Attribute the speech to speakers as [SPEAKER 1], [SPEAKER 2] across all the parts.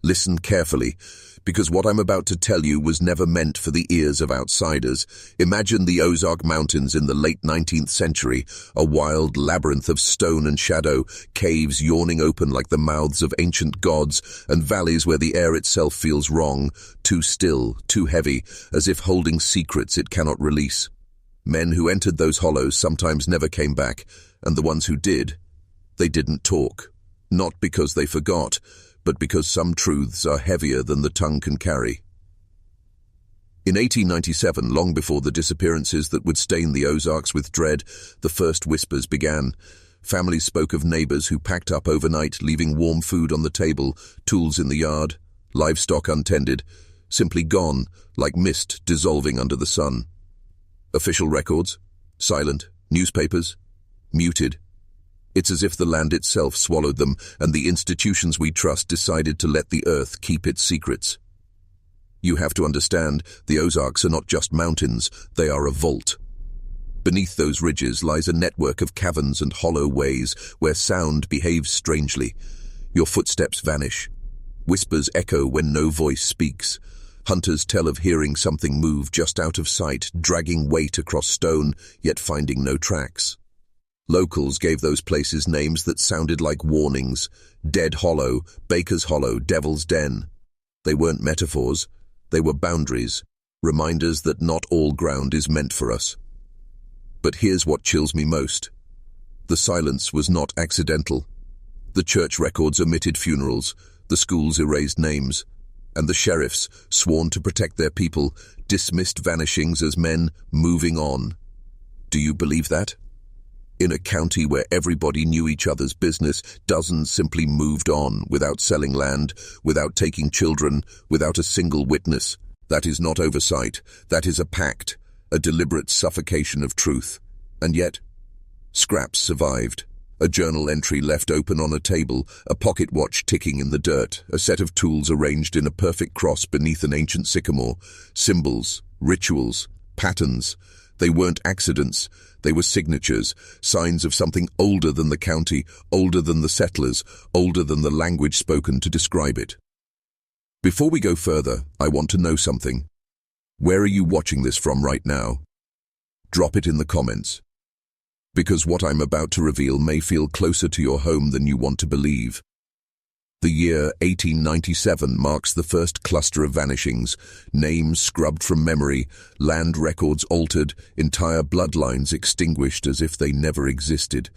[SPEAKER 1] Listen carefully, because what I'm about to tell you was never meant for the ears of outsiders. Imagine the Ozark Mountains in the late 19th century, a wild labyrinth of stone and shadow, caves yawning open like the mouths of ancient gods, and valleys where the air itself feels wrong, too still, too heavy, as if holding secrets it cannot release. Men who entered those hollows sometimes never came back, and the ones who did, they didn't talk. Not because they forgot, but because some truths are heavier than the tongue can carry. In 1897, long before the disappearances that would stain the Ozarks with dread, the first whispers began. Families spoke of neighbors who packed up overnight, leaving warm food on the table, tools in the yard, livestock untended, simply gone, like mist dissolving under the sun. Official records? Silent. Newspapers? Muted. It's as if the land itself swallowed them, and the institutions we trust decided to let the earth keep its secrets. You have to understand, the Ozarks are not just mountains, they are a vault. Beneath those ridges lies a network of caverns and hollow ways where sound behaves strangely. Your footsteps vanish. Whispers echo when no voice speaks. Hunters tell of hearing something move just out of sight, dragging weight across stone, yet finding no tracks. Locals gave those places names that sounded like warnings: Dead Hollow, Baker's Hollow, Devil's Den. They weren't metaphors, they were boundaries, reminders that not all ground is meant for us. But here's what chills me most. The silence was not accidental. The church records omitted funerals, the schools erased names, and the sheriffs, sworn to protect their people, dismissed vanishings as men moving on. Do you believe that? In a county where everybody knew each other's business, dozens simply moved on without selling land, without taking children, without a single witness. That is not oversight. That is a pact, a deliberate suffocation of truth. And yet, scraps survived. A journal entry left open on a table, a pocket watch ticking in the dirt, a set of tools arranged in a perfect cross beneath an ancient sycamore. Symbols, rituals, patterns. They weren't accidents. They were signatures, signs of something older than the county, older than the settlers, older than the language spoken to describe it. Before we go further, I want to know something. Where are you watching this from right now? Drop it in the comments. Because what I'm about to reveal may feel closer to your home than you want to believe. The year 1897 marks the first cluster of vanishings, names scrubbed from memory, land records altered, entire bloodlines extinguished as if they never existed.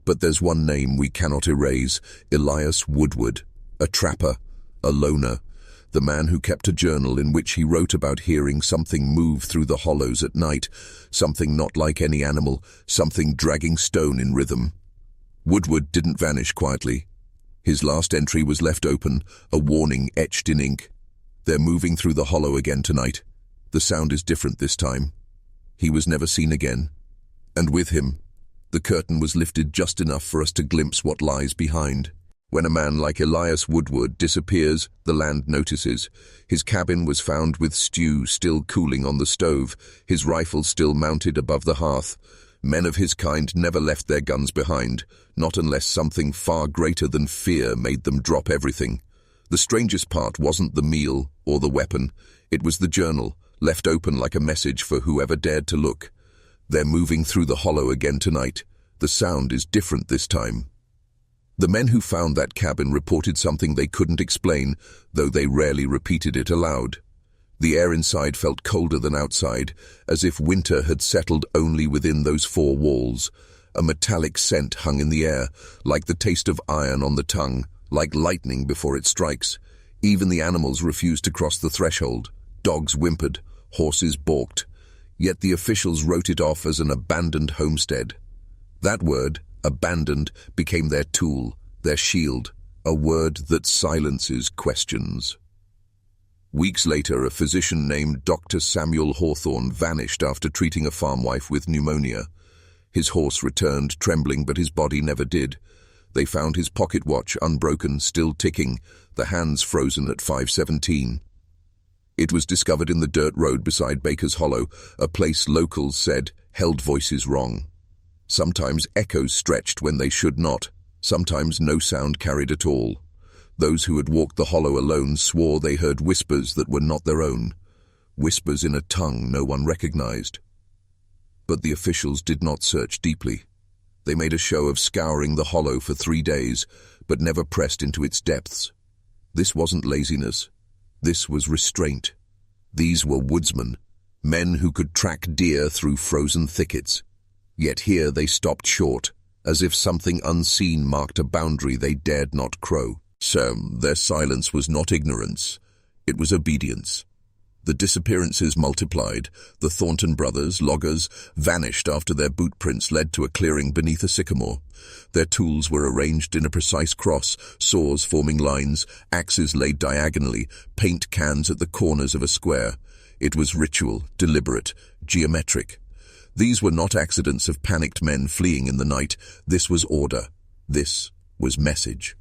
[SPEAKER 1] But there's one name we cannot erase: Elias Woodward, a trapper, a loner, the man who kept a journal in which he wrote about hearing something move through the hollows at night, something not like any animal, something dragging stone in rhythm. Woodward didn't vanish quietly. His last entry was left open, a warning etched in ink. They're moving through the hollow again tonight. The sound is different this time. He was never seen again. And with him, the curtain was lifted just enough for us to glimpse what lies behind. When a man like Elias Woodward disappears, the land notices. His cabin was found with stew still cooling on the stove, his rifle still mounted above the hearth. Men of his kind never left their guns behind, not unless something far greater than fear made them drop everything. The strangest part wasn't the meal or the weapon. It was the journal, left open like a message for whoever dared to look. They're moving through the hollow again tonight. The sound is different this time. The men who found that cabin reported something they couldn't explain, though they rarely repeated it aloud. The air inside felt colder than outside, as if winter had settled only within those four walls. A metallic scent hung in the air, like the taste of iron on the tongue, like lightning before it strikes. Even the animals refused to cross the threshold. Dogs whimpered, horses balked. Yet the officials wrote it off as an abandoned homestead. That word, abandoned, became their tool, their shield, a word that silences questions. Weeks later, a physician named Dr. Samuel Hawthorne vanished after treating a farm wife with pneumonia. His horse returned, trembling, but his body never did. They found his pocket watch, unbroken, still ticking, the hands frozen at 5:17. It was discovered in the dirt road beside Baker's Hollow, a place locals said held voices wrong. Sometimes echoes stretched when they should not, sometimes no sound carried at all. Those who had walked the hollow alone swore they heard whispers that were not their own, whispers in a tongue no one recognized. But the officials did not search deeply. They made a show of scouring the hollow for 3 days, but never pressed into its depths. This wasn't laziness. This was restraint. These were woodsmen, men who could track deer through frozen thickets. Yet here they stopped short, as if something unseen marked a boundary they dared not crow. So their silence was not ignorance, it was obedience. The disappearances multiplied. The Thornton brothers, loggers, vanished after their boot prints led to a clearing beneath a sycamore. Their tools were arranged in a precise cross, saws forming lines, axes laid diagonally, paint cans at the corners of a square. It was ritual, deliberate, geometric. These were not accidents of panicked men fleeing in the night. This was order. This was message.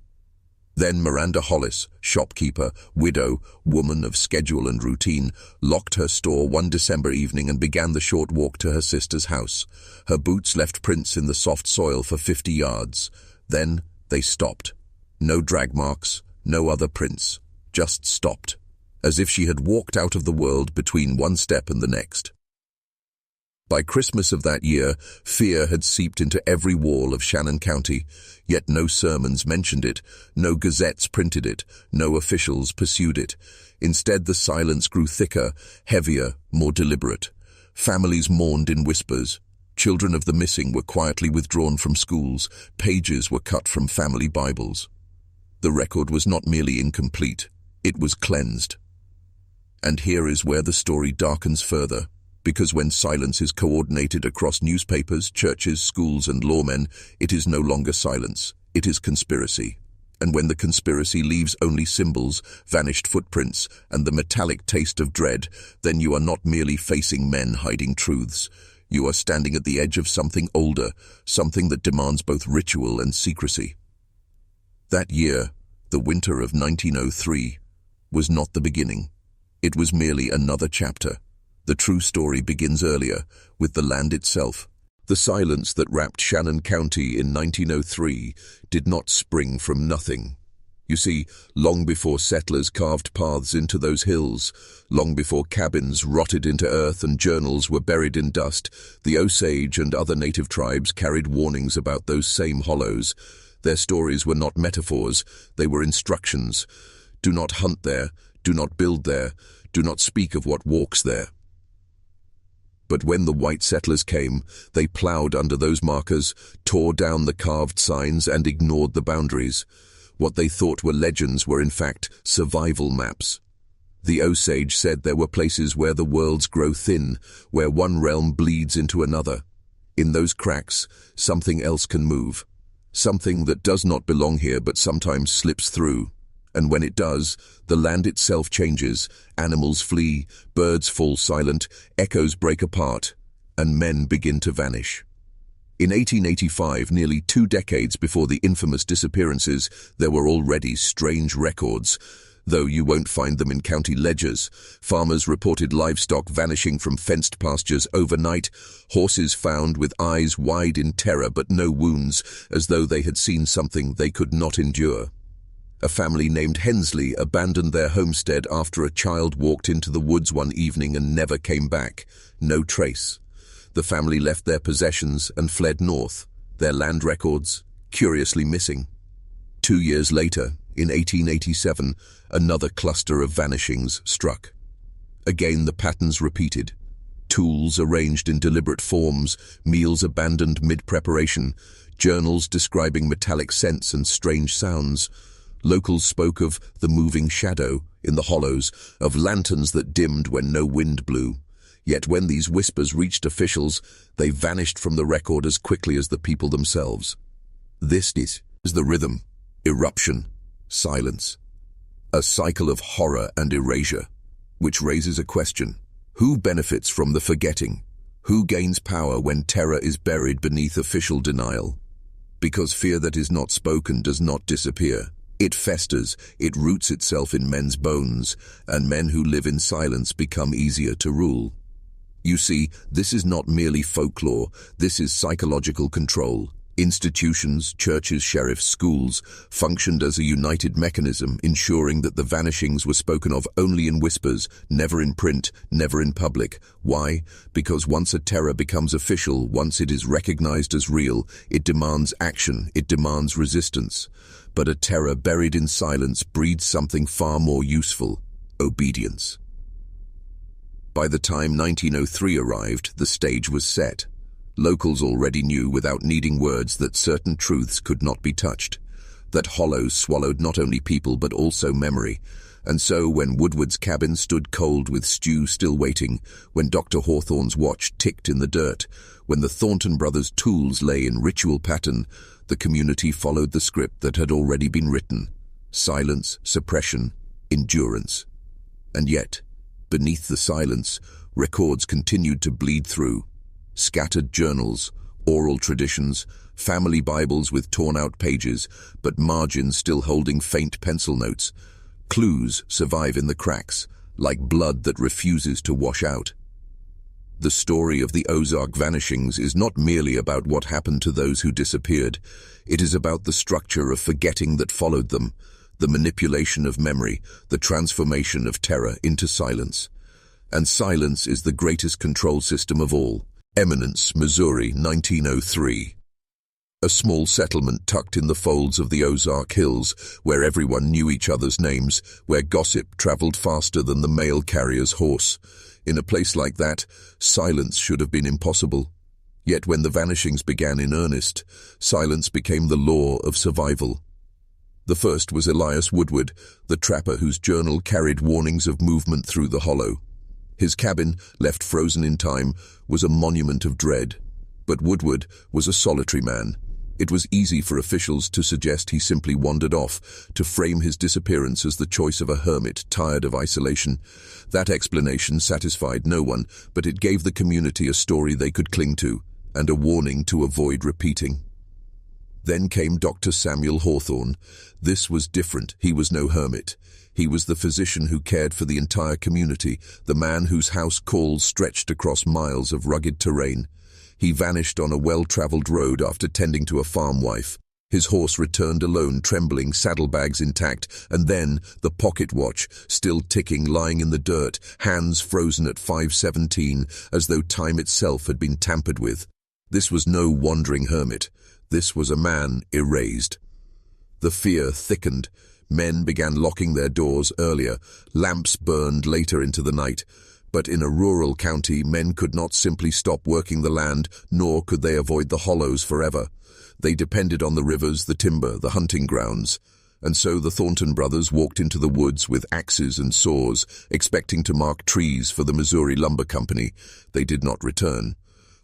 [SPEAKER 1] Then Miranda Hollis, shopkeeper, widow, woman of schedule and routine, locked her store one December evening and began the short walk to her sister's house. Her boots left prints in the soft soil for 50 yards. Then they stopped. No drag marks, no other prints. Just stopped, as if she had walked out of the world between one step and the next. By Christmas of that year, fear had seeped into every wall of Shannon County, yet no sermons mentioned it, no gazettes printed it, no officials pursued it. Instead, the silence grew thicker, heavier, more deliberate. Families mourned in whispers. Children of the missing were quietly withdrawn from schools. Pages were cut from family Bibles. The record was not merely incomplete, it was cleansed. And here is where the story darkens further. Because when silence is coordinated across newspapers, churches, schools, and lawmen, it is no longer silence, it is conspiracy. And when the conspiracy leaves only symbols, vanished footprints, and the metallic taste of dread, then you are not merely facing men hiding truths. You are standing at the edge of something older, something that demands both ritual and secrecy. That year, the winter of 1903, was not the beginning. It was merely another chapter. The true story begins earlier, with the land itself. The silence that wrapped Shannon County in 1903 did not spring from nothing. You see, long before settlers carved paths into those hills, long before cabins rotted into earth and journals were buried in dust, the Osage and other native tribes carried warnings about those same hollows. Their stories were not metaphors, they were instructions. Do not hunt there, do not build there, do not speak of what walks there. But when the white settlers came, they plowed under those markers, tore down the carved signs, and ignored the boundaries. What they thought were legends were in fact survival maps. The Osage said there were places where the worlds grow thin, where one realm bleeds into another. In those cracks, something else can move. Something that does not belong here but sometimes slips through. And when it does, the land itself changes, animals flee, birds fall silent, echoes break apart, and men begin to vanish. In 1885, nearly 2 decades before the infamous disappearances, there were already strange records. Though you won't find them in county ledgers, farmers reported livestock vanishing from fenced pastures overnight, horses found with eyes wide in terror but no wounds, as though they had seen something they could not endure. A family named Hensley abandoned their homestead after a child walked into the woods one evening and never came back. No trace. The family left their possessions and fled north, their land records curiously missing. 2 years later, in 1887, another cluster of vanishings struck. Again the patterns repeated. Tools arranged in deliberate forms, meals abandoned mid-preparation, journals describing metallic scents and strange sounds. Locals spoke of the moving shadow in the hollows, of lanterns that dimmed when no wind blew. Yet when these whispers reached officials, they vanished from the record as quickly as the people themselves. This is the rhythm, eruption, silence. A cycle of horror and erasure, which raises a question. Who benefits from the forgetting? Who gains power when terror is buried beneath official denial? Because fear that is not spoken does not disappear. It festers, it roots itself in men's bones, and men who live in silence become easier to rule. You see, this is not merely folklore, this is psychological control. Institutions, churches, sheriffs, schools functioned as a united mechanism, ensuring that the vanishings were spoken of only in whispers, never in print, never in public. Why? Because once a terror becomes official, once it is recognized as real, it demands action, it demands resistance. But a terror buried in silence breeds something far more useful: obedience. By the time 1903 arrived, the stage was set. Locals already knew without needing words that certain truths could not be touched, that hollows swallowed not only people but also memory. And so when Woodward's cabin stood cold with stew still waiting, when Dr. Hawthorne's watch ticked in the dirt, when the Thornton brothers' tools lay in ritual pattern, the community followed the script that had already been written: silence, suppression, endurance. And yet, beneath the silence, records continued to bleed through. Scattered journals, oral traditions, family Bibles with torn-out pages, but margins still holding faint pencil notes. Clues survive in the cracks, like blood that refuses to wash out. The story of the Ozark vanishings is not merely about what happened to those who disappeared. It is about the structure of forgetting that followed them, the manipulation of memory, the transformation of terror into silence. And silence is the greatest control system of all. Eminence, Missouri, 1903. A small settlement tucked in the folds of the Ozark Hills, where everyone knew each other's names, where gossip traveled faster than the mail carrier's horse. In a place like that, silence should have been impossible. Yet when the vanishings began in earnest, silence became the law of survival. The first was Elias Woodward, the trapper whose journal carried warnings of movement through the hollow. His cabin, left frozen in time, was a monument of dread. But Woodward was a solitary man. It was easy for officials to suggest he simply wandered off, to frame his disappearance as the choice of a hermit tired of isolation. That explanation satisfied no one, but it gave the community a story they could cling to, and a warning to avoid repeating. Then came Dr. Samuel Hawthorne. This was different. He was no hermit. He was the physician who cared for the entire community, the man whose house calls stretched across miles of rugged terrain. He vanished on a well-traveled road after tending to a farm wife. His horse returned alone, trembling, saddlebags intact, and then the pocket watch, still ticking, lying in the dirt, hands frozen at 5:17, as though time itself had been tampered with. This was no wandering hermit. This was a man erased. The fear thickened. Men began locking their doors earlier. Lamps burned later into the night. But in a rural county, men could not simply stop working the land, nor could they avoid the hollows forever. They depended on the rivers, the timber, the hunting grounds. And so the Thornton brothers walked into the woods with axes and saws, expecting to mark trees for the Missouri Lumber Company. They did not return.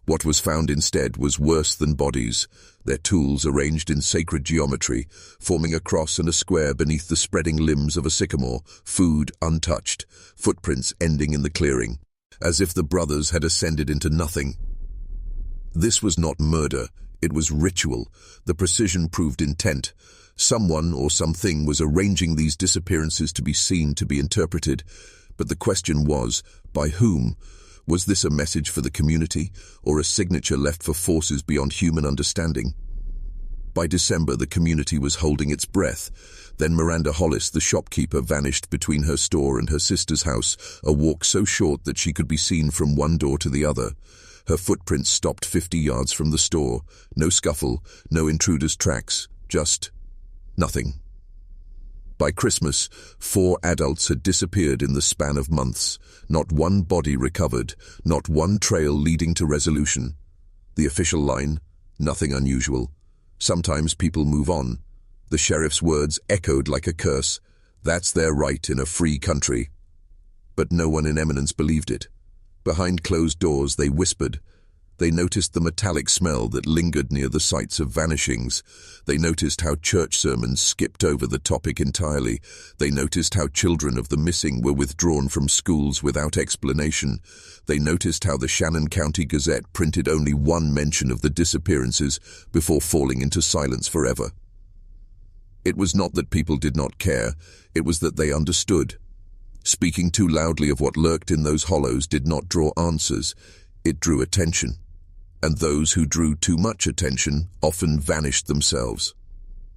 [SPEAKER 1] What was found instead was worse than bodies, their tools arranged in sacred geometry, forming a cross and a square beneath the spreading limbs of a sycamore, food untouched, footprints ending in the clearing, as if the brothers had ascended into nothing. This was not murder, it was ritual. The precision proved intent. Someone or something was arranging these disappearances to be seen, to be interpreted. But the question was, by whom? Was this a message for the community, or a signature left for forces beyond human understanding? By December, the community was holding its breath. Then Miranda Hollis, the shopkeeper, vanished between her store and her sister's house, a walk so short that she could be seen from one door to the other. Her footprints stopped 50 yards from the store. No scuffle, no intruder's tracks, just nothing. By Christmas, 4 adults had disappeared in the span of months. Not one body recovered, not one trail leading to resolution. The official line, nothing unusual. Sometimes people move on. The sheriff's words echoed like a curse. That's their right in a free country. But no one in Eminence believed it. Behind closed doors, they whispered. They noticed the metallic smell that lingered near the sites of vanishings. They noticed how church sermons skipped over the topic entirely. They noticed how children of the missing were withdrawn from schools without explanation. They noticed how the Shannon County Gazette printed only one mention of the disappearances before falling into silence forever. It was not that people did not care, it was that they understood. Speaking too loudly of what lurked in those hollows did not draw answers, it drew attention. and those who drew too much attention often vanished themselves.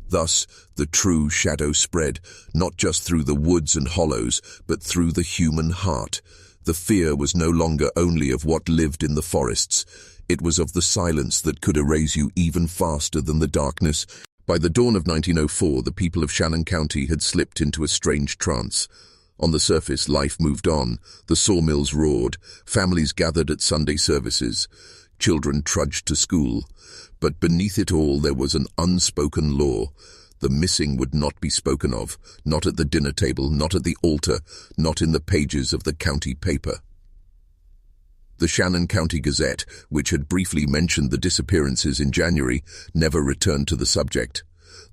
[SPEAKER 1] Thus, the true shadow spread, not just through the woods and hollows, but through the human heart. The fear was no longer only of what lived in the forests. It was of the silence that could erase you even faster than the darkness. By the dawn of 1904, the people of Shannon County had slipped into a strange trance. On the surface, life moved on. The sawmills roared. Families gathered at Sunday services. Children trudged to school. But beneath it all, there was an unspoken law. The missing would not be spoken of, not at the dinner table, not at the altar, not in the pages of the county paper. The Shannon County Gazette, which had briefly mentioned the disappearances in January, never returned to the subject.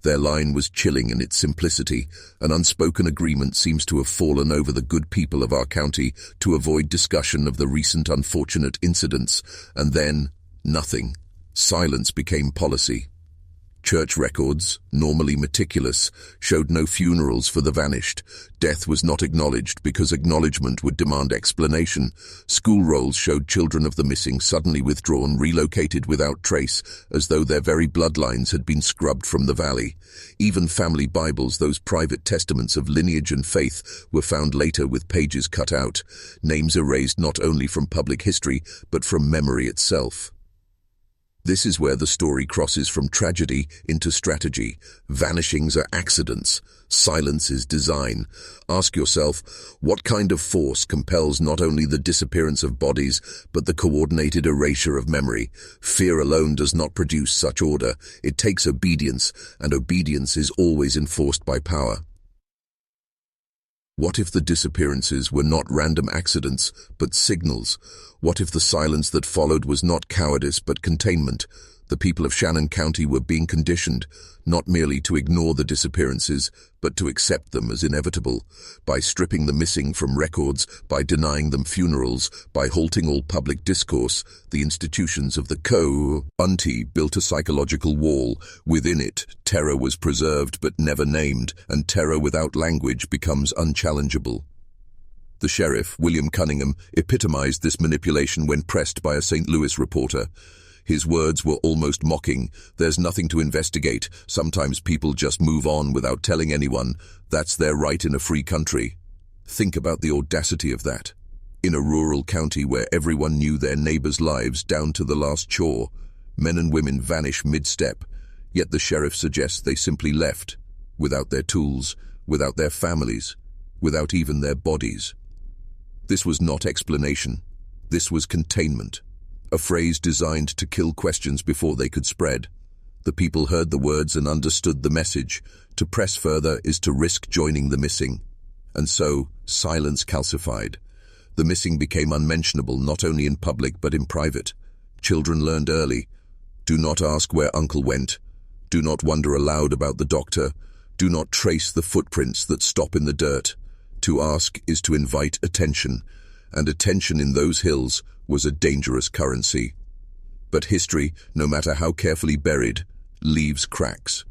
[SPEAKER 1] Their line was chilling in its simplicity. An unspoken agreement seems to have fallen over the good people of our county to avoid discussion of the recent unfortunate incidents, and then nothing. Silence became policy. Church records, normally meticulous, showed no funerals for the vanished. Death was not acknowledged because acknowledgement would demand explanation. School rolls showed children of the missing suddenly withdrawn, relocated without trace, as though their very bloodlines had been scrubbed from the valley. Even family Bibles, those private testaments of lineage and faith, were found later with pages cut out, names erased not only from public history, but from memory itself. This is where the story crosses from tragedy into strategy. Vanishings are accidents. Silence is design. Ask yourself, what kind of force compels not only the disappearance of bodies, but the coordinated erasure of memory? Fear alone does not produce such order. It takes obedience, and obedience is always enforced by power. What if the disappearances were not random accidents, but signals? What if the silence that followed was not cowardice, but containment? The people of Shannon County were being conditioned, not merely to ignore the disappearances, but to accept them as inevitable. By stripping the missing from records, by denying them funerals, by halting all public discourse, the institutions of the county built a psychological wall. Within it, terror was preserved but never named, and terror without language becomes unchallengeable. The sheriff, William Cunningham, epitomized this manipulation when pressed by a St. Louis reporter. His words were almost mocking. There's nothing to investigate. Sometimes people just move on without telling anyone. That's their right in a free country. Think about the audacity of that. In a rural county where everyone knew their neighbors' lives down to the last chore, men and women vanish mid-step, yet the sheriff suggests they simply left, without their tools, without their families, without even their bodies. This was not explanation. This was containment. A phrase designed to kill questions before they could spread. The people heard the words and understood the message. To press further is to risk joining the missing. And so, silence calcified. The missing became unmentionable not only in public but in private. Children learned early. Do not ask where uncle went. Do not wonder aloud about the doctor. Do not trace the footprints that stop in the dirt. To ask is to invite attention, and attention in those hills was a dangerous currency. But history, no matter how carefully buried, leaves cracks.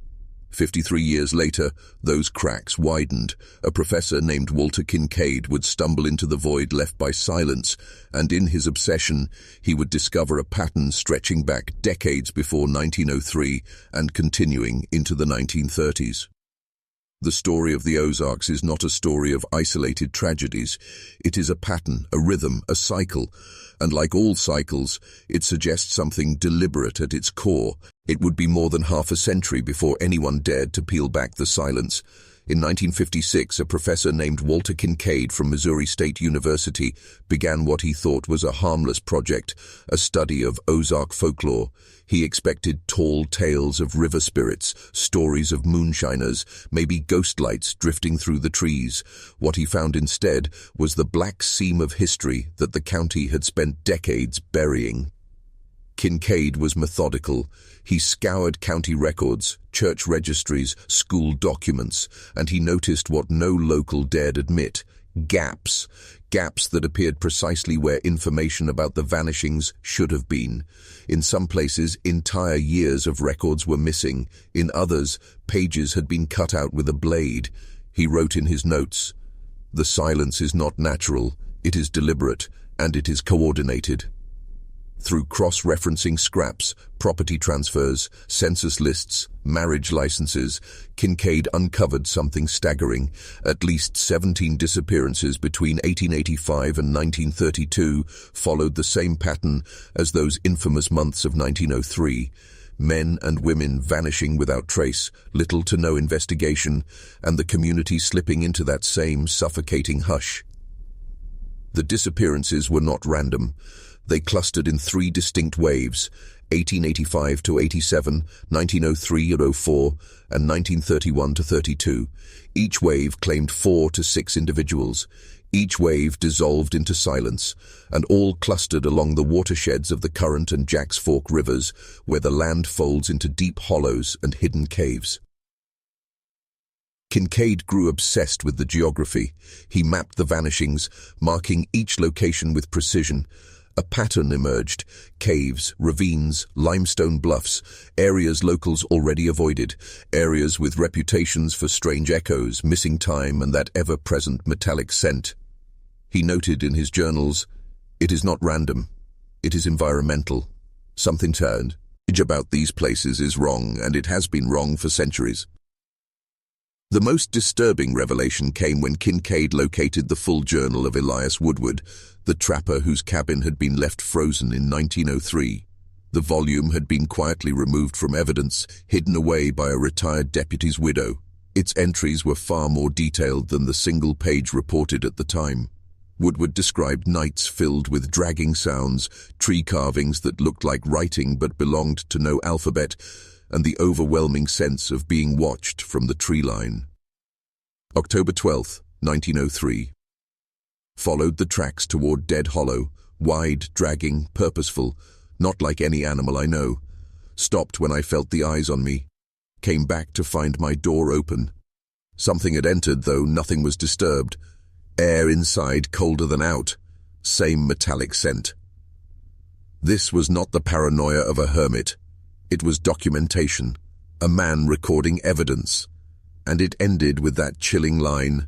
[SPEAKER 1] 53 years later, those cracks widened. A professor named Walter Kincaid would stumble into the void left by silence, and in his obsession, he would discover a pattern stretching back decades before 1903 and continuing into the 1930s. The story of the Ozarks is not a story of isolated tragedies. It is a pattern, a rhythm, a cycle. And like all cycles, it suggests something deliberate at its core. It would be more than half a century before anyone dared to peel back the silence. In 1956, a professor named Walter Kincaid from Missouri State University began what he thought was a harmless project, a study of Ozark folklore. He expected tall tales of river spirits, stories of moonshiners, maybe ghost lights drifting through the trees. What he found instead was the black seam of history that the county had spent decades burying. Kincaid was methodical. He scoured county records, church registries, school documents, and he noticed what no local dared admit: gaps. Gaps that appeared precisely where information about the vanishings should have been. In some places, entire years of records were missing. In others, pages had been cut out with a blade. He wrote in his notes, "The silence is not natural, it is deliberate, and it is coordinated." Through cross-referencing scraps, property transfers, census lists, marriage licenses, Kincaid uncovered something staggering. At least 17 disappearances between 1885 and 1932 followed the same pattern as those infamous months of 1903. Men and women vanishing without trace, little to no investigation, and the community slipping into that same suffocating hush. The disappearances were not random. They clustered in three distinct waves: 1885 to 87, 1903 and 04, and 1931 to 32. Each wave claimed 4 to 6 individuals. Each wave dissolved into silence, and all clustered along the watersheds of the Current and Jack's Fork rivers, where the land folds into deep hollows and hidden caves. Kincaid grew obsessed with the geography. He mapped the vanishings, marking each location with precision. A pattern emerged: caves, ravines, limestone bluffs, areas locals already avoided, areas with reputations for strange echoes, missing time, and that ever-present metallic scent. He noted in his journals, "It is not random. It is environmental. Something turned. About these places is wrong, and it has been wrong for centuries." The most disturbing revelation came when Kincaid located the full journal of Elias Woodward, the trapper whose cabin had been left frozen in 1903. The volume had been quietly removed from evidence, hidden away by a retired deputy's widow. Its entries were far more detailed than the single page reported at the time. Woodward described nights filled with dragging sounds, tree carvings that looked like writing but belonged to no alphabet, and the overwhelming sense of being watched from the tree line. October 12, 1903. Followed the tracks toward Dead Hollow, wide, dragging, purposeful, not like any animal I know. Stopped when I felt the eyes on me. Came back to find my door open. Something had entered, though nothing was disturbed. Air inside colder than out. Same metallic scent. This was not the paranoia of a hermit. It was documentation, a man recording evidence. And it ended with that chilling line: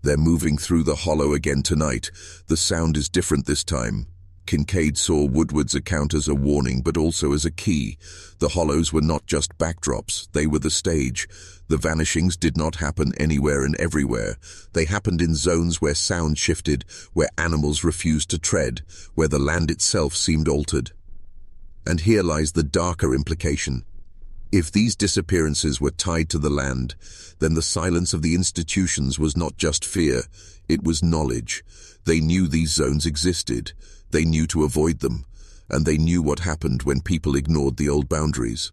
[SPEAKER 1] "They're moving through the hollow again tonight. The sound is different this time." Kincaid saw Woodward's account as a warning, but also as a key. The hollows were not just backdrops, they were the stage. The vanishings did not happen anywhere and everywhere. They happened in zones where sound shifted, where animals refused to tread, where the land itself seemed altered. And here lies the darker implication. If these disappearances were tied to the land, then the silence of the institutions was not just fear, it was knowledge. They knew these zones existed, they knew to avoid them, and they knew what happened when people ignored the old boundaries.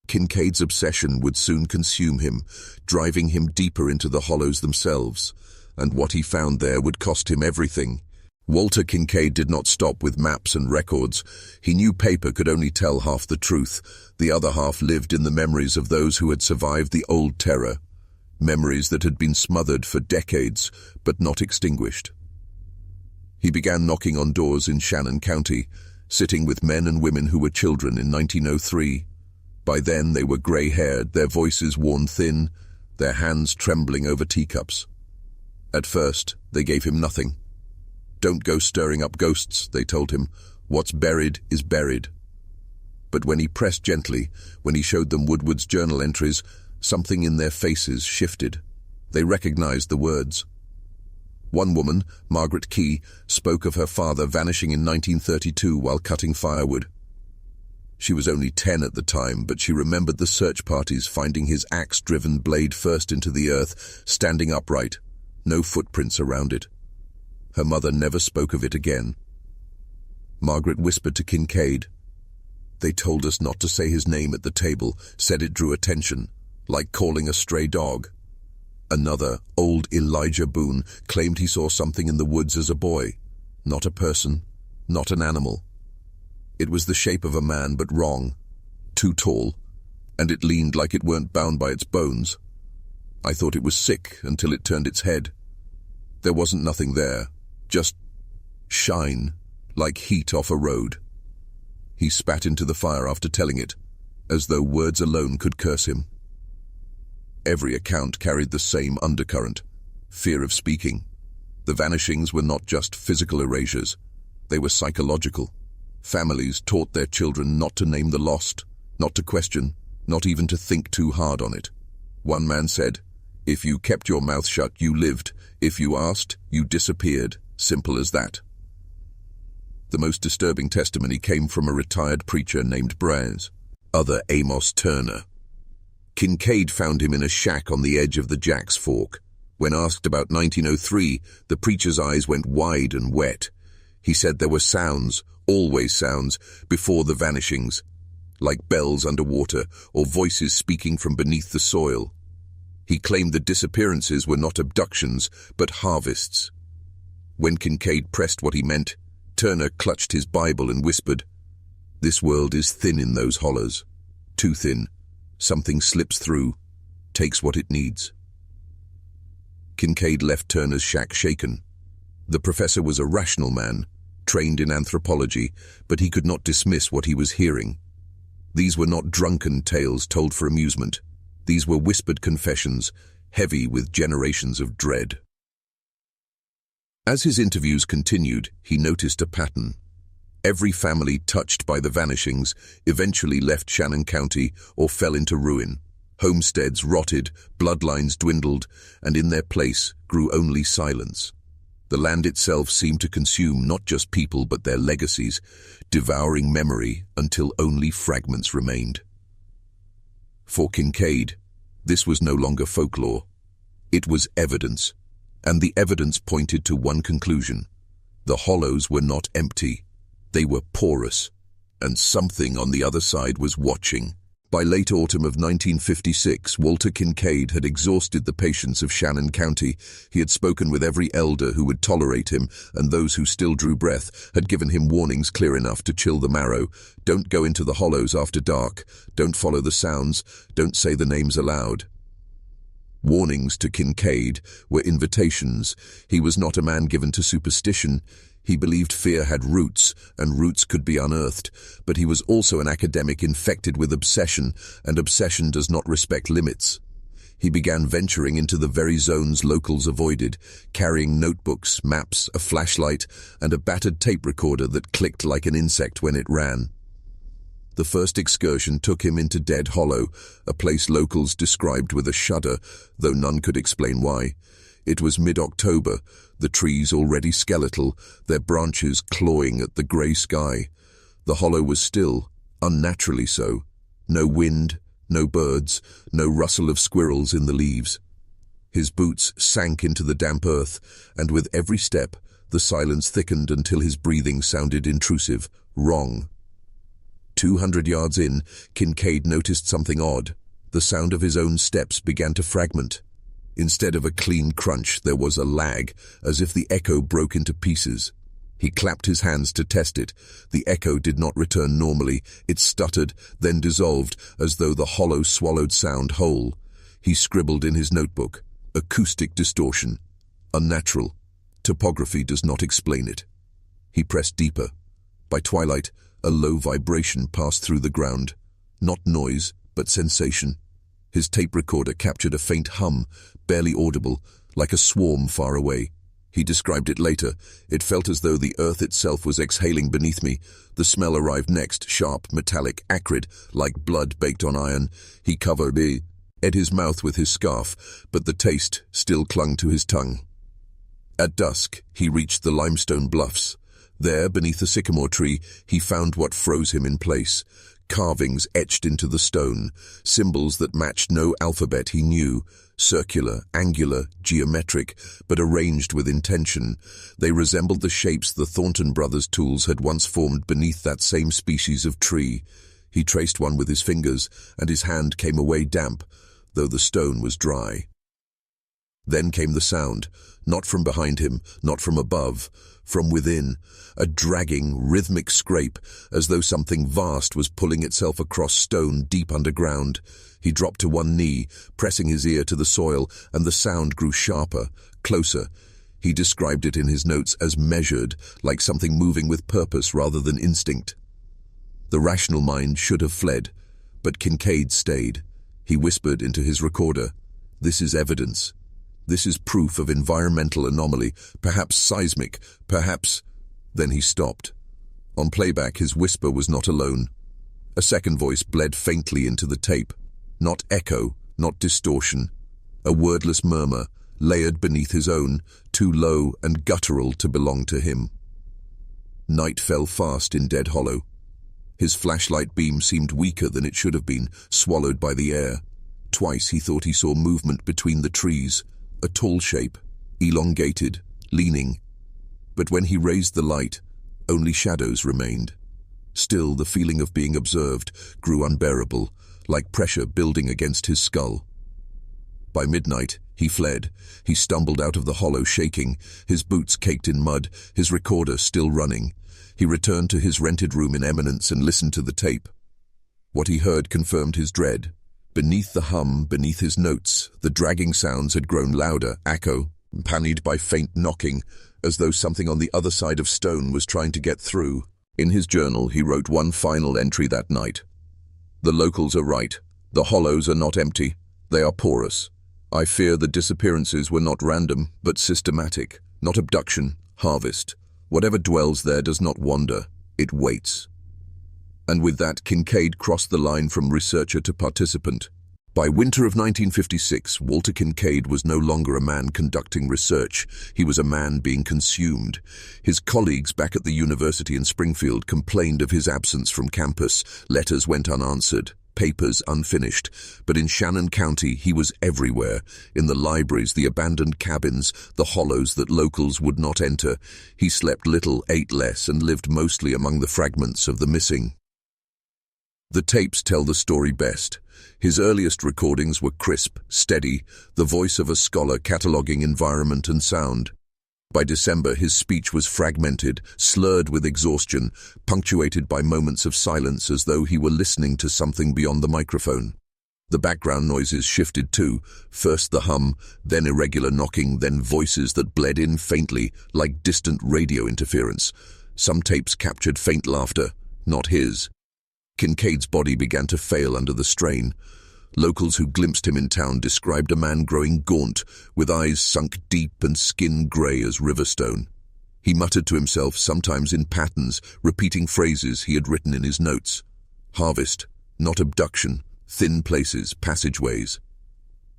[SPEAKER 1] Kincaid's obsession would soon consume him, driving him deeper into the hollows themselves, and what he found there would cost him everything. Walter Kincaid did not stop with maps and records. He knew paper could only tell half the truth. The other half lived in the memories of those who had survived the old terror. Memories that had been smothered for decades, but not extinguished. He began knocking on doors in Shannon County, sitting with men and women who were children in 1903. By then they were grey-haired, their voices worn thin, their hands trembling over teacups. At first, they gave him nothing. "Don't go stirring up ghosts," they told him. "What's buried is buried." But when he pressed gently, when he showed them Woodward's journal entries, something in their faces shifted. They recognized the words. One woman, Margaret Key, spoke of her father vanishing in 1932 while cutting firewood. She was only 10 at the time, but she remembered the search parties finding his axe-driven blade first into the earth, standing upright, no footprints around it. Her mother never spoke of it again. Margaret whispered to Kincaid, "They told us not to say his name at the table, said it drew attention, like calling a stray dog." Another, old Elijah Boone, claimed he saw something in the woods as a boy. Not a person, not an animal. It was the shape of a man, but wrong. Too tall, and it leaned like it weren't bound by its bones. I thought it was sick until it turned its head. There wasn't nothing there, just shine, like heat off a road. He spat into the fire after telling it, as though words alone could curse him. Every account carried the same undercurrent, fear of speaking. The vanishings were not just physical erasures, they were psychological. Families taught their children not to name the lost, not to question, not even to think too hard on it. One man said, "If you kept your mouth shut, you lived. If you asked, you disappeared. Simple as that." The most disturbing testimony came from a retired preacher named Brez, other Amos Turner. Kincaid found him in a shack on the edge of the Jack's Fork. When asked about 1903, the preacher's eyes went wide and wet. He said there were sounds, always sounds, before the vanishings, like bells underwater or voices speaking from beneath the soil. He claimed the disappearances were not abductions, but harvests. When Kincaid pressed what he meant, Turner clutched his Bible and whispered, "This world is thin in those hollows. Too thin. Something slips through, takes what it needs." Kincaid left Turner's shack shaken. The professor was a rational man, trained in anthropology, but he could not dismiss what he was hearing. These were not drunken tales told for amusement. These were whispered confessions, heavy with generations of dread. As his interviews continued, he noticed a pattern. Every family touched by the vanishings eventually left Shannon County or fell into ruin. Homesteads rotted, bloodlines dwindled, and in their place grew only silence. The land itself seemed to consume not just people but their legacies, devouring memory until only fragments remained. For Kincaid, this was no longer folklore. It was evidence, and the evidence pointed to one conclusion. The hollows were not empty. They were porous, and something on the other side was watching. By late autumn of 1956, Walter Kincaid had exhausted the patience of Shannon County. He had spoken with every elder who would tolerate him, and those who still drew breath had given him warnings clear enough to chill the marrow. Don't go into the hollows after dark. Don't follow the sounds. Don't say the names aloud. Warnings to Kincaid were invitations. He was not a man given to superstition. He believed fear had roots, and roots could be unearthed, but he was also an academic infected with obsession, and obsession does not respect limits. He began venturing into the very zones locals avoided, carrying notebooks, maps, a flashlight, and a battered tape recorder that clicked like an insect when it ran. The first excursion took him into Dead Hollow, a place locals described with a shudder, though none could explain why. It was mid-October, the trees already skeletal, their branches clawing at the grey sky. The hollow was still, unnaturally so. No wind, no birds, no rustle of squirrels in the leaves. His boots sank into the damp earth, and with every step, the silence thickened until his breathing sounded intrusive, wrong. 200 yards in, Kincaid noticed something odd. The sound of his own steps began to fragment. Instead of a clean crunch, there was a lag, as if the echo broke into pieces. He clapped his hands to test it. The echo did not return normally. It stuttered, then dissolved, as though the hollow swallowed sound whole. He scribbled in his notebook, "Acoustic distortion. Unnatural. Topography does not explain it." He pressed deeper. By twilight, a low vibration passed through the ground. Not noise, but sensation. His tape recorder captured a faint hum, barely audible, like a swarm far away. He described it later. "It felt as though the earth itself was exhaling beneath me." The smell arrived next, sharp, metallic, acrid, like blood baked on iron. He covered his mouth with his scarf, but the taste still clung to his tongue. At dusk, he reached the limestone bluffs. There, beneath a sycamore tree, he found what froze him in place. Carvings etched into the stone, symbols that matched no alphabet he knew, circular, angular, geometric, but arranged with intention. They resembled the shapes the Thornton brothers' tools had once formed beneath that same species of tree. He traced one with his fingers, and his hand came away damp, though the stone was dry. Then came the sound, not from behind him, not from above, from within, a dragging, rhythmic scrape, as though something vast was pulling itself across stone deep underground. He dropped to one knee, pressing his ear to the soil, and the sound grew sharper, closer. He described it in his notes as measured, like something moving with purpose rather than instinct. The rational mind should have fled, but Kincaid stayed. He whispered into his recorder, "This is evidence. This is proof of environmental anomaly, perhaps seismic, perhaps—" Then he stopped. On playback, his whisper was not alone. A second voice bled faintly into the tape. Not echo, not distortion. A wordless murmur, layered beneath his own, too low and guttural to belong to him. Night fell fast in Dead Hollow. His flashlight beam seemed weaker than it should have been, swallowed by the air. Twice he thought he saw movement between the trees, a tall shape, elongated, leaning. But when he raised the light, only shadows remained. Still, the feeling of being observed grew unbearable, like pressure building against his skull. By midnight, he fled. He stumbled out of the hollow shaking, his boots caked in mud, his recorder still running. He returned to his rented room in Eminence and listened to the tape. What he heard confirmed his dread. Beneath the hum, beneath his notes, the dragging sounds had grown louder, accompanied by faint knocking, as though something on the other side of stone was trying to get through. In his journal, he wrote one final entry that night. The locals are right. The hollows are not empty. They are porous. I fear the disappearances were not random, but systematic. Not abduction, harvest. Whatever dwells there does not wander. It waits. And with that, Kincaid crossed the line from researcher to participant. By winter of 1956, Walter Kincaid was no longer a man conducting research. He was a man being consumed. His colleagues back at the university in Springfield complained of his absence from campus. Letters went unanswered, papers unfinished. But in Shannon County, he was everywhere. In the libraries, the abandoned cabins, the hollows that locals would not enter. He slept little, ate less, and lived mostly among the fragments of the missing. The tapes tell the story best. His earliest recordings were crisp, steady, the voice of a scholar cataloguing environment and sound. By December, his speech was fragmented, slurred with exhaustion, punctuated by moments of silence as though he were listening to something beyond the microphone. The background noises shifted too, first the hum, then irregular knocking, then voices that bled in faintly, like distant radio interference. Some tapes captured faint laughter, not his. Kincaid's body began to fail under the strain. Locals who glimpsed him in town described a man growing gaunt, with eyes sunk deep and skin grey as riverstone. He muttered to himself, sometimes in patterns, repeating phrases he had written in his notes. Harvest, not abduction, thin places, passageways.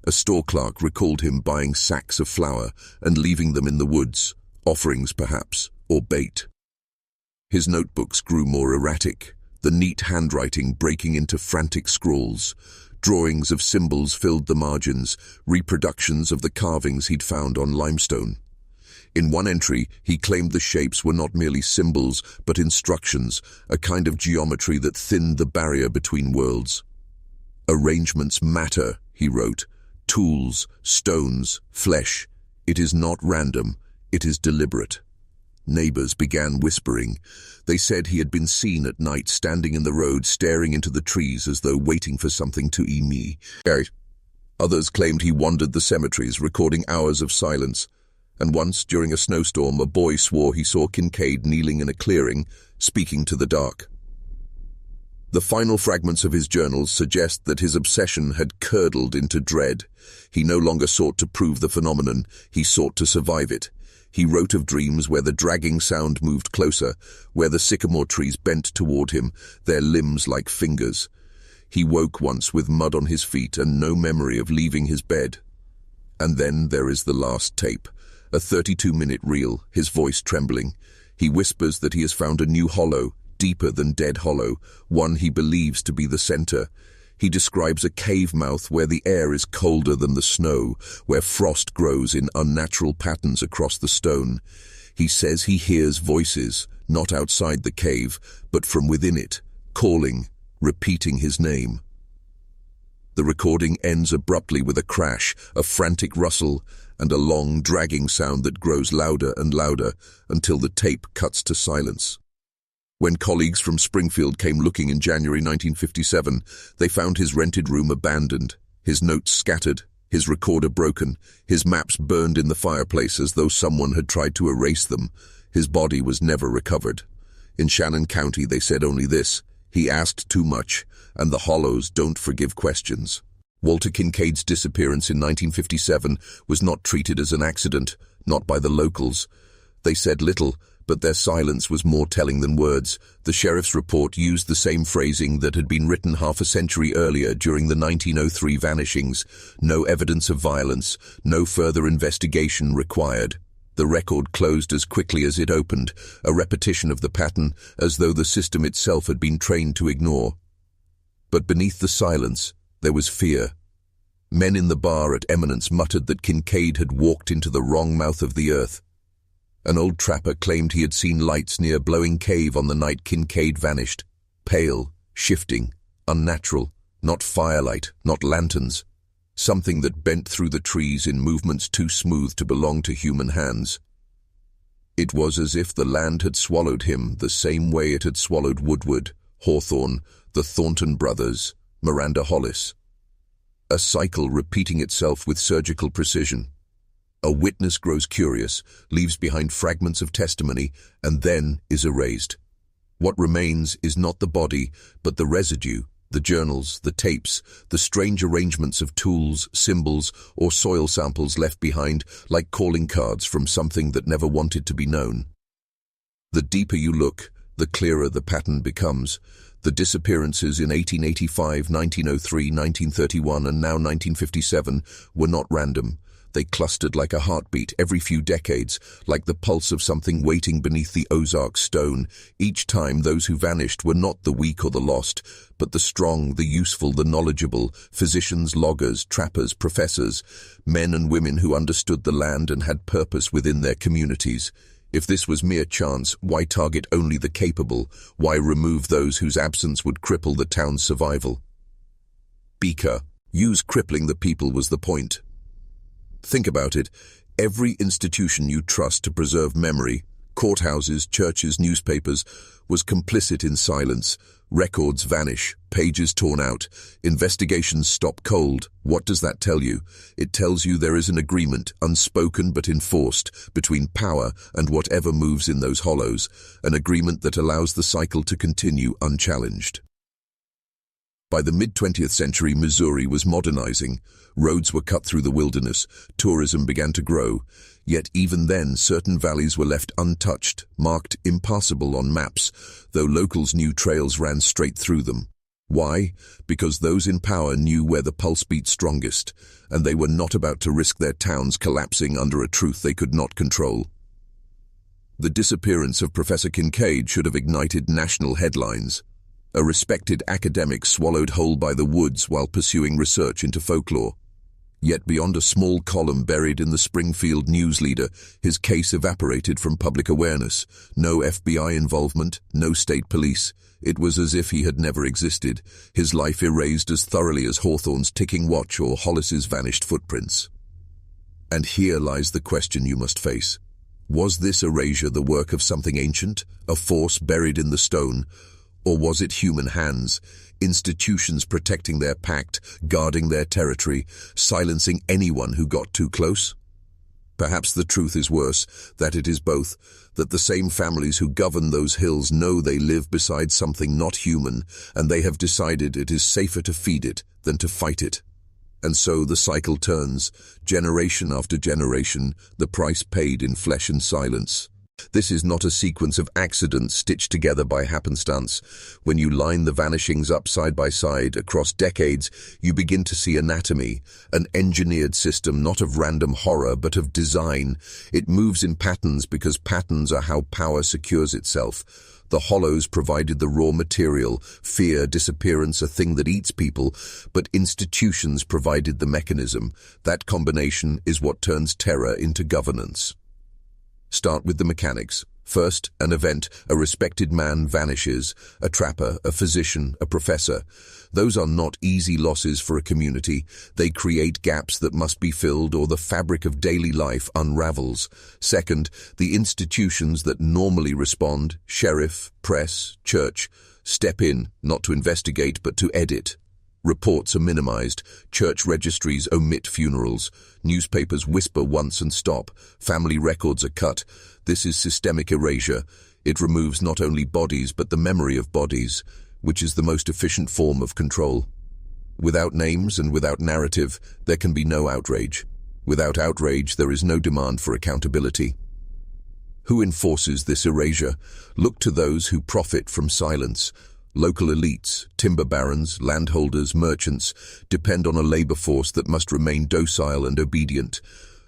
[SPEAKER 1] A store clerk recalled him buying sacks of flour and leaving them in the woods, offerings perhaps, or bait. His notebooks grew more erratic, the neat handwriting breaking into frantic scrawls. Drawings of symbols filled the margins, reproductions of the carvings he'd found on limestone. In one entry, he claimed the shapes were not merely symbols, but instructions, a kind of geometry that thinned the barrier between worlds. Arrangements matter, he wrote. Tools, stones, flesh. It is not random, it is deliberate. Neighbors began whispering. They said he had been seen at night standing in the road staring into the trees as though waiting for something to eat. Others claimed he wandered the cemeteries, recording hours of silence. And once, during a snowstorm, a boy swore he saw Kincaid kneeling in a clearing, speaking to the dark. The final fragments of his journals suggest that his obsession had curdled into dread. He no longer sought to prove the phenomenon, he sought to survive it. He wrote of dreams where the dragging sound moved closer, where the sycamore trees bent toward him, their limbs like fingers. He woke once with mud on his feet and no memory of leaving his bed. And then there is the last tape, a 32-minute reel, his voice trembling. He whispers that he has found a new hollow, deeper than Dead Hollow, one he believes to be the center. He describes a cave mouth where the air is colder than the snow, where frost grows in unnatural patterns across the stone. He says he hears voices, not outside the cave, but from within it, calling, repeating his name. The recording ends abruptly with a crash, a frantic rustle, and a long, dragging sound that grows louder and louder until the tape cuts to silence. When colleagues from Springfield came looking in January 1957, they found his rented room abandoned, his notes scattered, his recorder broken, his maps burned in the fireplace as though someone had tried to erase them. His body was never recovered. In Shannon County, they said only this: he asked too much, and the hollows don't forgive questions. Walter Kincaid's disappearance in 1957 was not treated as an accident, not by the locals. They said little, But their silence was more telling than words. The sheriff's report used the same phrasing that had been written half a century earlier during the 1903 vanishings. No evidence of violence, no further investigation required. The record closed as quickly as it opened, a repetition of the pattern, as though the system itself had been trained to ignore. But beneath the silence, there was fear. Men in the bar at Eminence muttered that Kincaid had walked into the wrong mouth of the earth. An old trapper claimed he had seen lights near Blowing Cave on the night Kincaid vanished. Pale, shifting, unnatural, not firelight, not lanterns. Something that bent through the trees in movements too smooth to belong to human hands. It was as if the land had swallowed him the same way it had swallowed Woodward, Hawthorne, the Thornton brothers, Miranda Hollis. A cycle repeating itself with surgical precision. A witness grows curious, leaves behind fragments of testimony, and then is erased. What remains is not the body, but the residue, the journals, the tapes, the strange arrangements of tools, symbols, or soil samples left behind like calling cards from something that never wanted to be known. The deeper you look, the clearer the pattern becomes. The disappearances in 1885, 1903, 1931, and now 1957 were not random. They clustered like a heartbeat every few decades, like the pulse of something waiting beneath the Ozark stone. Each time those who vanished were not the weak or the lost, but the strong, the useful, the knowledgeable, physicians, loggers, trappers, professors, men and women who understood the land and had purpose within their communities. If this was mere chance, why target only the capable? Why remove those whose absence would cripple the town's survival? Beaker. Use crippling the people was the point. Think about it. Every institution you trust to preserve memory, courthouses, churches, newspapers, was complicit in silence. Records vanish, pages torn out, investigations stop cold. What does that tell you? It tells you there is an agreement, unspoken but enforced, between power and whatever moves in those hollows, an agreement that allows the cycle to continue unchallenged. By the mid-20th century, Missouri was modernizing. Roads were cut through the wilderness. Tourism began to grow. Yet even then, certain valleys were left untouched, marked impassable on maps, though locals knew trails ran straight through them. Why? Because those in power knew where the pulse beat strongest, and they were not about to risk their towns collapsing under a truth they could not control. The disappearance of Professor Kincaid should have ignited national headlines. A respected academic swallowed whole by the woods while pursuing research into folklore. Yet beyond a small column buried in the Springfield News Leader, his case evaporated from public awareness. No FBI involvement, no state police. It was as if he had never existed, his life erased as thoroughly as Hawthorne's ticking watch or Hollis's vanished footprints. And here lies the question you must face. Was this erasure the work of something ancient, a force buried in the stone, or was it human hands, institutions protecting their pact, guarding their territory, silencing anyone who got too close? Perhaps the truth is worse, that it is both, that the same families who govern those hills know they live beside something not human, and they have decided it is safer to feed it than to fight it. And so the cycle turns, generation after generation, the price paid in flesh and silence. This is not a sequence of accidents stitched together by happenstance. When you line the vanishings up side by side across decades, you begin to see anatomy, an engineered system not of random horror but of design. It moves in patterns because patterns are how power secures itself. The hollows provided the raw material, fear, disappearance, a thing that eats people, but institutions provided the mechanism. That combination is what turns terror into governance. Start with the mechanics. First, an event, a respected man vanishes, a trapper, a physician, a professor. Those are not easy losses for a community. They create gaps that must be filled or the fabric of daily life unravels. Second, the institutions that normally respond, sheriff, press, church, step in, not to investigate but to edit. Reports are minimized, church registries omit funerals, newspapers whisper once and stop, family records are cut. This is systemic erasure. It removes not only bodies but the memory of bodies, which is the most efficient form of control. Without names and without narrative, there can be no outrage. Without outrage, there is no demand for accountability. Who enforces this erasure? Look to those who profit from silence. Local elites, timber barons, landholders, merchants, depend on a labor force that must remain docile and obedient.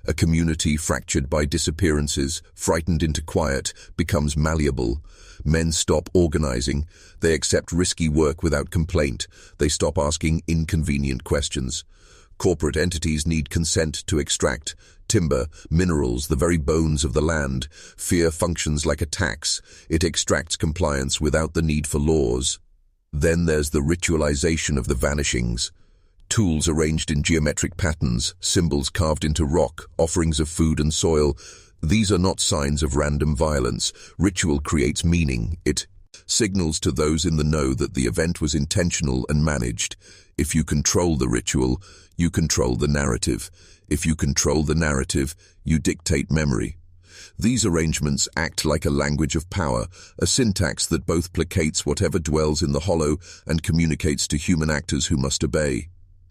[SPEAKER 1] A community fractured by disappearances, frightened into quiet, becomes malleable. Men stop organizing. They accept risky work without complaint. They stop asking inconvenient questions. Corporate entities need consent to extract timber, minerals, the very bones of the land. Fear functions like a tax. It extracts compliance without the need for laws. Then there's the ritualization of the vanishings. Tools arranged in geometric patterns, symbols carved into rock, offerings of food and soil. These are not signs of random violence. Ritual creates meaning. It signals to those in the know that the event was intentional and managed. If you control the ritual, you control the narrative. If you control the narrative, you dictate memory. These arrangements act like a language of power, a syntax that both placates whatever dwells in the hollow and communicates to human actors who must obey.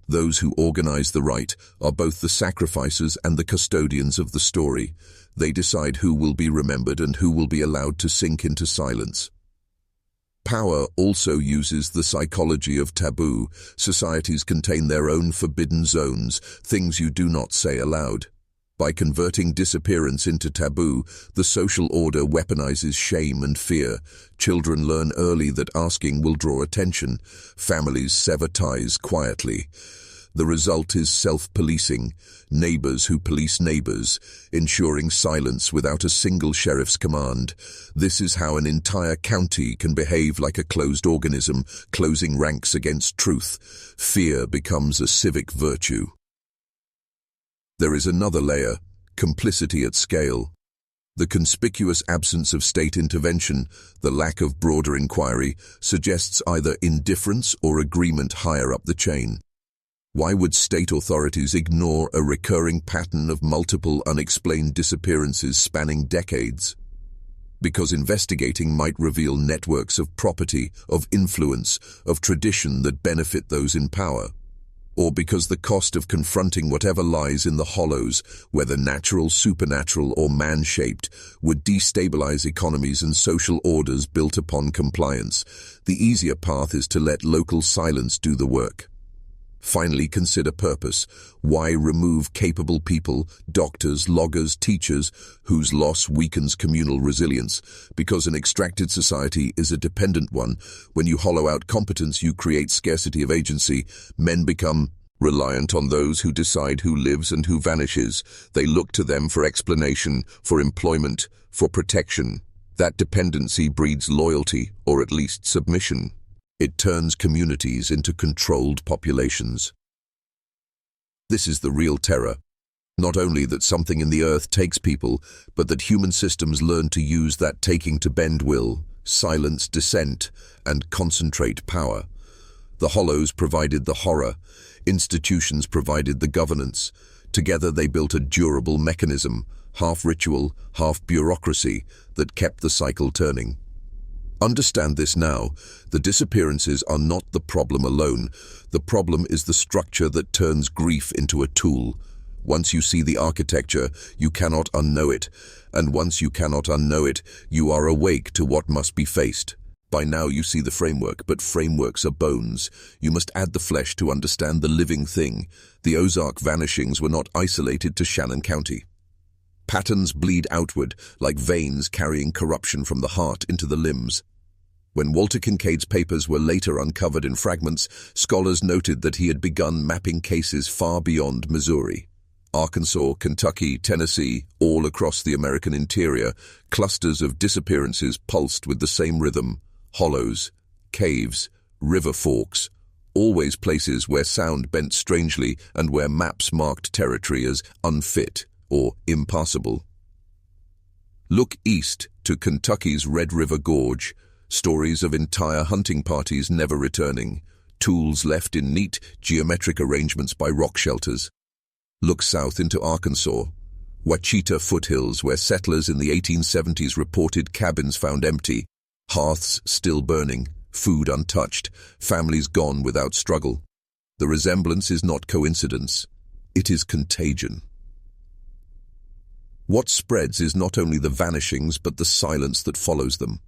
[SPEAKER 1] Those who organize the rite are both the sacrificers and the custodians of the story. They decide who will be remembered and who will be allowed to sink into silence. Power also uses the psychology of taboo. Societies contain their own forbidden zones, things you do not say aloud. By converting disappearance into taboo, the social order weaponizes shame and fear. Children learn early that asking will draw attention. Families sever ties quietly. The result is self-policing, neighbors who police neighbors, ensuring silence without a single sheriff's command. This is how an entire county can behave like a closed organism, closing ranks against truth. Fear becomes a civic virtue. There is another layer, complicity at scale. The conspicuous absence of state intervention, the lack of broader inquiry, suggests either indifference or agreement higher up the chain. Why would state authorities ignore a recurring pattern of multiple unexplained disappearances spanning decades? Because investigating might reveal networks of property, of influence, of tradition that benefit those in power. Or because the cost of confronting whatever lies in the hollows, whether natural, supernatural, or man-shaped, would destabilize economies and social orders built upon compliance. The easier path is to let local silence do the work. Finally, consider purpose. Why remove capable people, doctors, loggers, teachers, whose loss weakens communal resilience? Because an extracted society is a dependent one. When you hollow out competence, you create scarcity of agency. Men become reliant on those who decide who lives and who vanishes. They look to them for explanation, for employment, for protection. That dependency breeds loyalty, or at least submission. It turns communities into controlled populations. This is the real terror. Not only that something in the earth takes people, but that human systems learn to use that taking to bend will, silence dissent, and concentrate power. The hollows provided the horror. Institutions provided the governance. Together they built a durable mechanism, half ritual, half bureaucracy, that kept the cycle turning. Understand this now. The disappearances are not the problem alone. The problem is the structure that turns grief into a tool. Once you see the architecture, you cannot unknow it. And once you cannot unknow it, you are awake to what must be faced. By now you see the framework, but frameworks are bones. You must add the flesh to understand the living thing. The Ozark vanishings were not isolated to Shannon County. Patterns bleed outward, like veins carrying corruption from the heart into the limbs. When Walter Kincaid's papers were later uncovered in fragments, scholars noted that he had begun mapping cases far beyond Missouri. Arkansas, Kentucky, Tennessee, all across the American interior, clusters of disappearances pulsed with the same rhythm. Hollows, caves, river forks, always places where sound bent strangely and where maps marked territory as unfit or impassable. Look east to Kentucky's Red River Gorge, stories of entire hunting parties never returning, tools left in neat, geometric arrangements by rock shelters. Look south into Arkansas, Ouachita foothills where settlers in the 1870s reported cabins found empty, hearths still burning, food untouched, families gone without struggle. The resemblance is not coincidence, it is contagion. What spreads is not only the vanishings but the silence that follows them.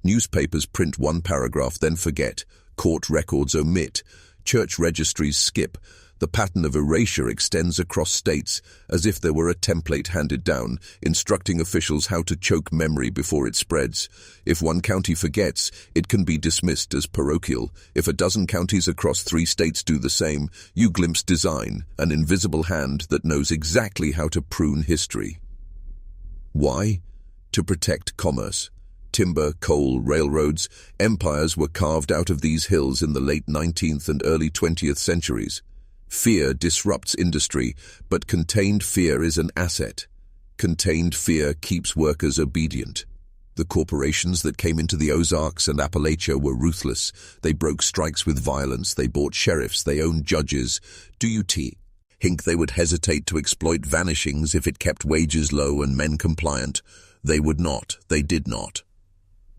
[SPEAKER 1] Newspapers print one paragraph, then forget. Court records omit. Church registries skip. The pattern of erasure extends across states as if there were a template handed down, instructing officials how to choke memory before it spreads. If one county forgets, it can be dismissed as parochial. If a dozen counties across 3 states do the same, you glimpse design, an invisible hand that knows exactly how to prune history. Why? To protect commerce. Timber, coal, railroads, empires were carved out of these hills in the late 19th and early 20th centuries. Fear disrupts industry, but contained fear is an asset. Contained fear keeps workers obedient. The corporations that came into the Ozarks and Appalachia were ruthless. They broke strikes with violence, they bought sheriffs, they owned judges. Do you think they would hesitate to exploit vanishings if it kept wages low and men compliant? They would not, they did not.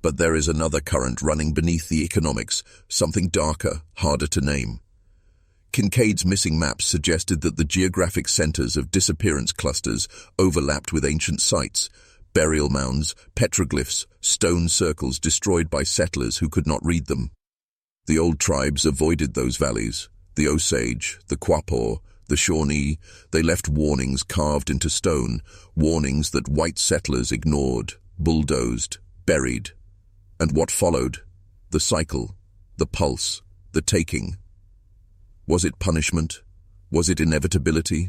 [SPEAKER 1] But there is another current running beneath the economics, something darker, harder to name. Kincaid's missing maps suggested that the geographic centers of disappearance clusters overlapped with ancient sites, burial mounds, petroglyphs, stone circles destroyed by settlers who could not read them. The old tribes avoided those valleys. The Osage, the Quapaw, the Shawnee, they left warnings carved into stone, warnings that white settlers ignored, bulldozed, buried. And what followed? The cycle, the pulse, the taking. Was it punishment? Was it inevitability?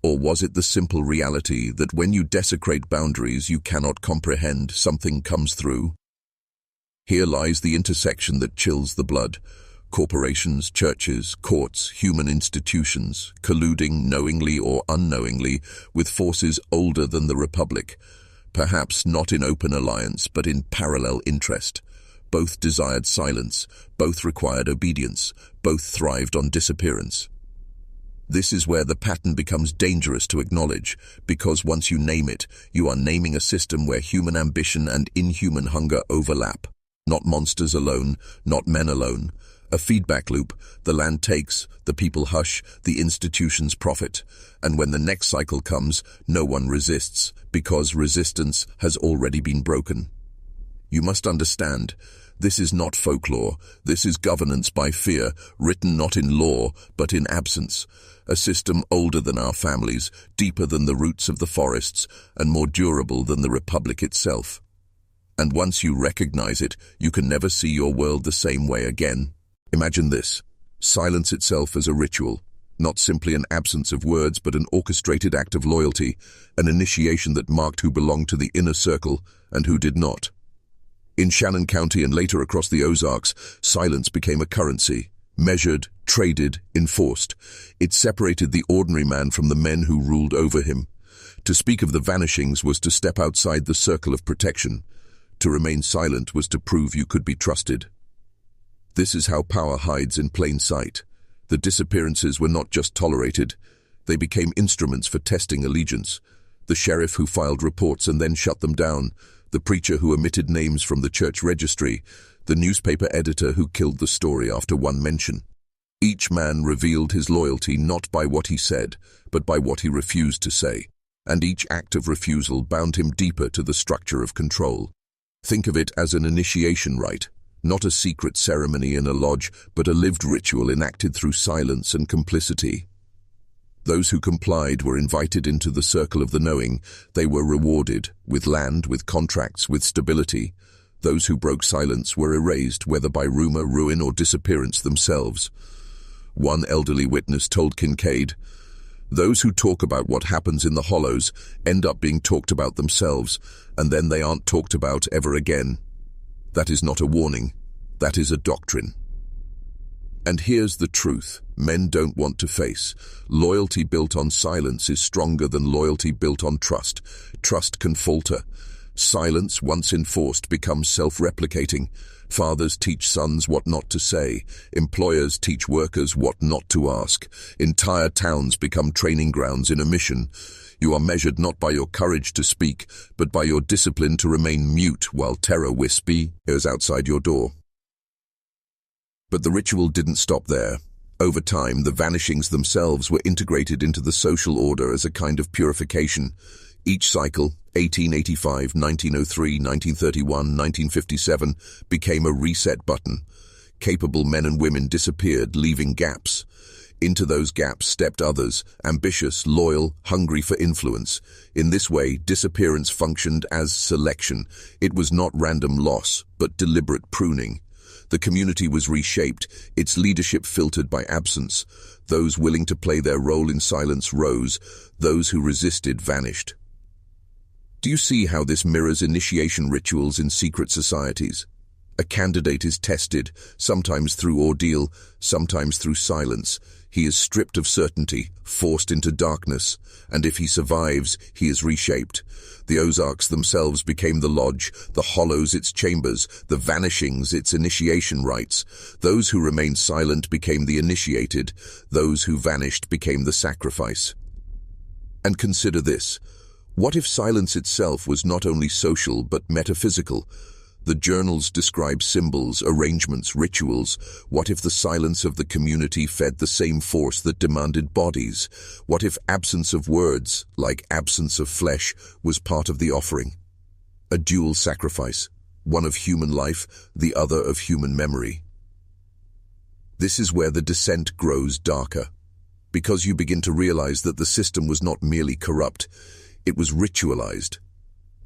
[SPEAKER 1] Or was it the simple reality that when you desecrate boundaries you cannot comprehend, something comes through? Here lies the intersection that chills the blood. Corporations, churches, courts, human institutions, colluding knowingly or unknowingly with forces older than the Republic, perhaps not in open alliance but in parallel interest. Both desired silence, both required obedience, both thrived on disappearance. This is where the pattern becomes dangerous to acknowledge, because once you name it, you are naming a system where human ambition and inhuman hunger overlap. Not monsters alone, not men alone. A feedback loop. The land takes, the people hush, the institutions profit. And when the next cycle comes, no one resists, because resistance has already been broken. You must understand, this is not folklore, this is governance by fear, written not in law, but in absence. A system older than our families, deeper than the roots of the forests, and more durable than the Republic itself. And once you recognize it, you can never see your world the same way again. Imagine this: silence itself as a ritual, not simply an absence of words, but an orchestrated act of loyalty, an initiation that marked who belonged to the inner circle and who did not. In Shannon County and later across the Ozarks, silence became a currency, measured, traded, enforced. It separated the ordinary man from the men who ruled over him. To speak of the vanishings was to step outside the circle of protection. To remain silent was to prove you could be trusted. This is how power hides in plain sight. The disappearances were not just tolerated, they became instruments for testing allegiance. The sheriff who filed reports and then shut them down, the preacher who omitted names from the church registry, the newspaper editor who killed the story after one mention. Each man revealed his loyalty not by what he said, but by what he refused to say, and each act of refusal bound him deeper to the structure of control. Think of it as an initiation rite, not a secret ceremony in a lodge, but a lived ritual enacted through silence and complicity. Those who complied were invited into the circle of the knowing. They were rewarded, with land, with contracts, with stability. Those who broke silence were erased, whether by rumor, ruin, or disappearance themselves. One elderly witness told Kincaid, "Those who talk about what happens in the hollows end up being talked about themselves, and then they aren't talked about ever again. That is not a warning, that is a doctrine." And here's the truth men don't want to face. Loyalty built on silence is stronger than loyalty built on trust. Trust can falter. Silence, once enforced, becomes self-replicating. Fathers teach sons what not to say. Employers teach workers what not to ask. Entire towns become training grounds in a mission. You are measured not by your courage to speak, but by your discipline to remain mute while terror whispers outside your door. But the ritual didn't stop there. Over time, the vanishings themselves were integrated into the social order as a kind of purification. Each cycle, 1885, 1903, 1931, 1957, became a reset button. Capable men and women disappeared, leaving gaps. Into those gaps stepped others, ambitious, loyal, hungry for influence. In this way, disappearance functioned as selection. It was not random loss, but deliberate pruning. The community was reshaped, its leadership filtered by absence. Those willing to play their role in silence rose, those who resisted vanished. Do you see how this mirrors initiation rituals in secret societies? A candidate is tested, sometimes through ordeal, sometimes through silence. He is stripped of certainty, forced into darkness, and if he survives, he is reshaped. The Ozarks themselves became the lodge, the hollows its chambers, the vanishings its initiation rites. Those who remained silent became the initiated, those who vanished became the sacrifice. And consider this. What if silence itself was not only social but metaphysical? The journals describe symbols, arrangements, rituals. What if the silence of the community fed the same force that demanded bodies? What if absence of words, like absence of flesh, was part of the offering? A dual sacrifice, one of human life, the other of human memory. This is where the descent grows darker, because you begin to realize that the system was not merely corrupt, it was ritualized.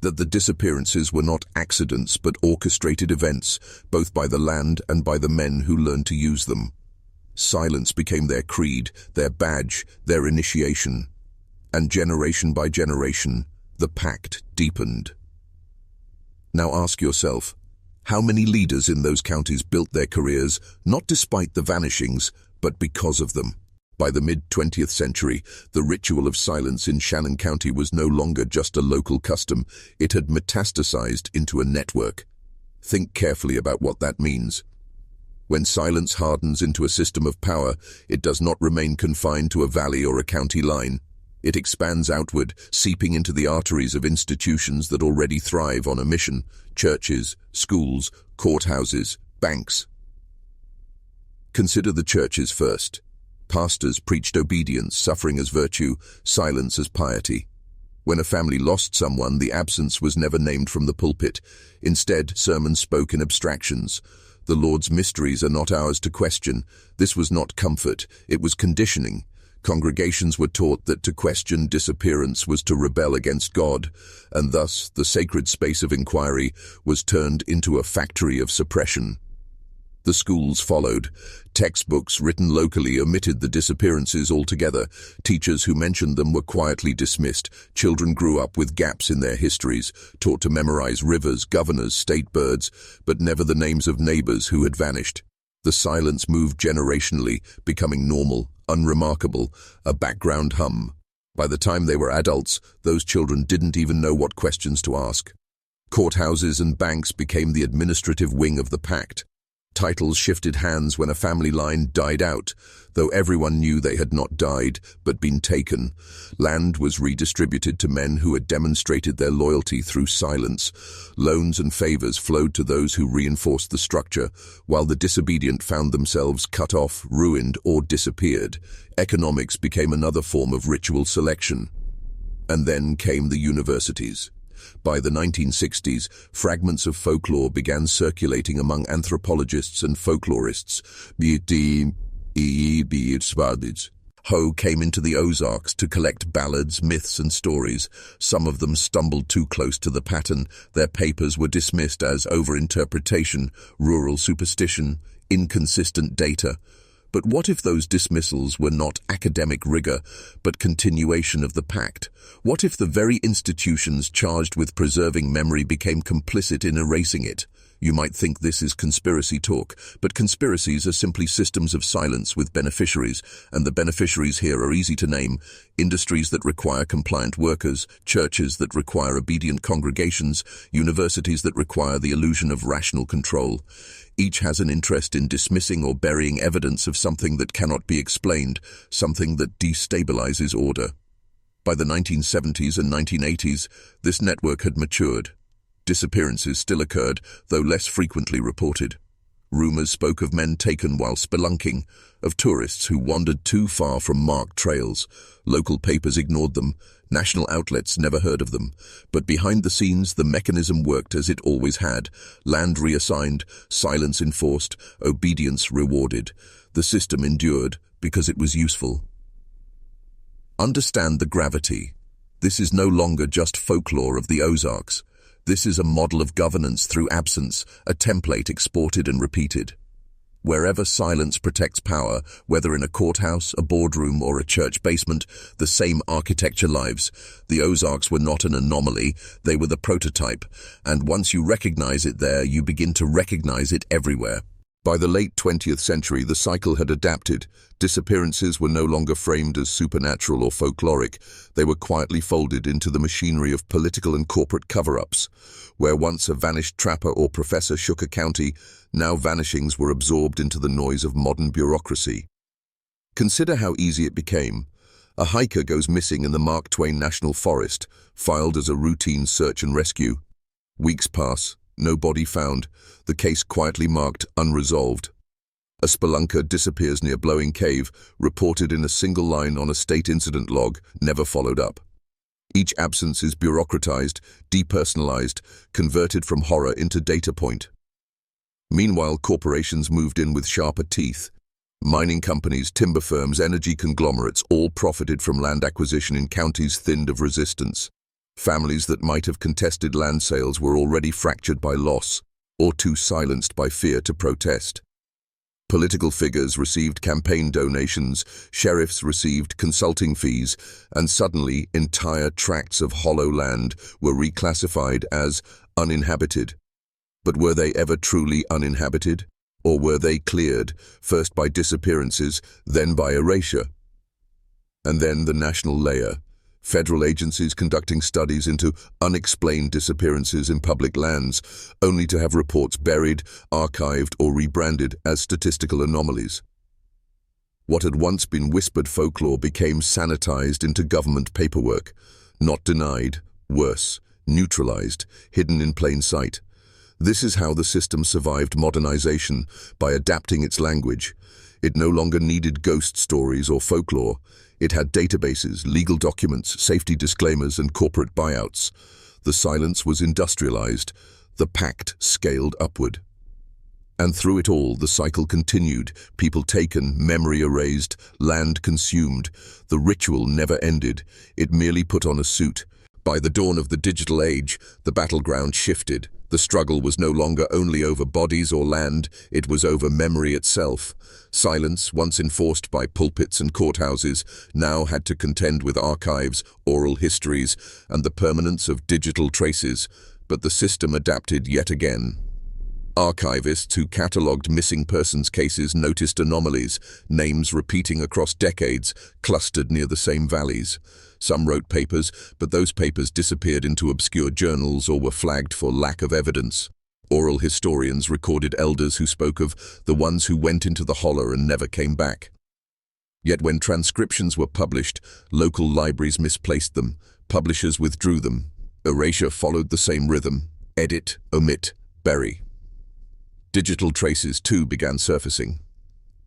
[SPEAKER 1] That the disappearances were not accidents but orchestrated events, both by the land and by the men who learned to use them. Silence became their creed, their badge, their initiation. And generation by generation, the pact deepened. Now ask yourself, how many leaders in those counties built their careers, not despite the vanishings, but because of them? By the mid-20th century, the ritual of silence in Shannon County was no longer just a local custom, it had metastasized into a network. Think carefully about what that means. When silence hardens into a system of power, it does not remain confined to a valley or a county line. It expands outward, seeping into the arteries of institutions that already thrive on a mission: churches, schools, courthouses, banks. Consider the churches first. Pastors preached obedience, suffering as virtue, silence as piety. When a family lost someone, the absence was never named from the pulpit. Instead, sermons spoke in abstractions. The Lord's mysteries are not ours to question. This was not comfort, it was conditioning. Congregations were taught that to question disappearance was to rebel against God, and thus the sacred space of inquiry was turned into a factory of suppression. The schools followed. Textbooks written locally omitted the disappearances altogether. Teachers who mentioned them were quietly dismissed. Children grew up with gaps in their histories, taught to memorize rivers, governors, state birds, but never the names of neighbors who had vanished. The silence moved generationally, becoming normal, unremarkable, a background hum. By the time they were adults, those children didn't even know what questions to ask. Courthouses and banks became the administrative wing of the pact. Titles shifted hands when a family line died out, though everyone knew they had not died, but been taken. Land was redistributed to men who had demonstrated their loyalty through silence. Loans and favors flowed to those who reinforced the structure, while the disobedient found themselves cut off, ruined, or disappeared. Economics became another form of ritual selection. And then came the universities. By the 1960s, fragments of folklore began circulating among anthropologists and folklorists. Ho came into the Ozarks to collect ballads, myths, and stories. Some of them stumbled too close to the pattern. Their papers were dismissed as overinterpretation, rural superstition, inconsistent data. But what if those dismissals were not academic rigor, but continuation of the pact? What if the very institutions charged with preserving memory became complicit in erasing it? You might think this is conspiracy talk, but conspiracies are simply systems of silence with beneficiaries, and the beneficiaries here are easy to name: industries that require compliant workers, churches that require obedient congregations, universities that require the illusion of rational control. Each has an interest in dismissing or burying evidence of something that cannot be explained, something that destabilizes order. By the 1970s and 1980s, this network had matured. Disappearances still occurred, though less frequently reported. Rumors spoke of men taken while spelunking, of tourists who wandered too far from marked trails. Local papers ignored them. National outlets never heard of them, but behind the scenes the mechanism worked as it always had. Land reassigned, silence enforced, obedience rewarded. The system endured because it was useful. Understand the gravity. This is no longer just folklore of the Ozarks. This is a model of governance through absence, a template exported and repeated. Wherever silence protects power, whether in a courthouse, a boardroom, or a church basement, the same architecture lives. The Ozarks were not an anomaly, they were the prototype, and once you recognize it there, you begin to recognize it everywhere. By the late 20th century, the cycle had adapted. Disappearances were no longer framed as supernatural or folkloric. They were quietly folded into the machinery of political and corporate cover-ups. Where once a vanished trapper or professor shook a county, now vanishings were absorbed into the noise of modern bureaucracy. Consider how easy it became. A hiker goes missing in the Mark Twain National Forest, filed as a routine search and rescue. Weeks pass. No body found, the case quietly marked unresolved. A spelunker disappears near Blowing Cave, reported in a single line on a state incident log, never followed up. Each absence is bureaucratized, depersonalized, converted from horror into data point. Meanwhile, corporations moved in with sharper teeth. Mining companies, timber firms, energy conglomerates all profited from land acquisition in counties thinned of resistance. Families that might have contested land sales were already fractured by loss, or too silenced by fear to protest. Political figures received campaign donations, sheriffs received consulting fees, and suddenly entire tracts of hollow land were reclassified as uninhabited. But were they ever truly uninhabited? Or were they cleared, first by disappearances, then by erasure? And then the national layer. Federal agencies conducting studies into unexplained disappearances in public lands, only to have reports buried, archived, or rebranded as statistical anomalies. What had once been whispered folklore became sanitized into government paperwork, not denied, worse, neutralized, hidden in plain sight. This is how the system survived modernization, by adapting its language. It no longer needed ghost stories or folklore. It had databases, legal documents, safety disclaimers, and corporate buyouts. The silence was industrialized, the pact scaled upward. And through it all, the cycle continued, people taken, memory erased, land consumed. The ritual never ended, it merely put on a suit. By the dawn of the digital age, the battleground shifted. The struggle was no longer only over bodies or land, it was over memory itself. Silence, once enforced by pulpits and courthouses, now had to contend with archives, oral histories, and the permanence of digital traces. But the system adapted yet again. Archivists who catalogued missing persons cases noticed anomalies, names repeating across decades, clustered near the same valleys. Some wrote papers, but those papers disappeared into obscure journals or were flagged for lack of evidence. Oral historians recorded elders who spoke of the ones who went into the holler and never came back. Yet when transcriptions were published, local libraries misplaced them, publishers withdrew them. Erasure followed the same rhythm: edit, omit, bury. Digital traces too began surfacing.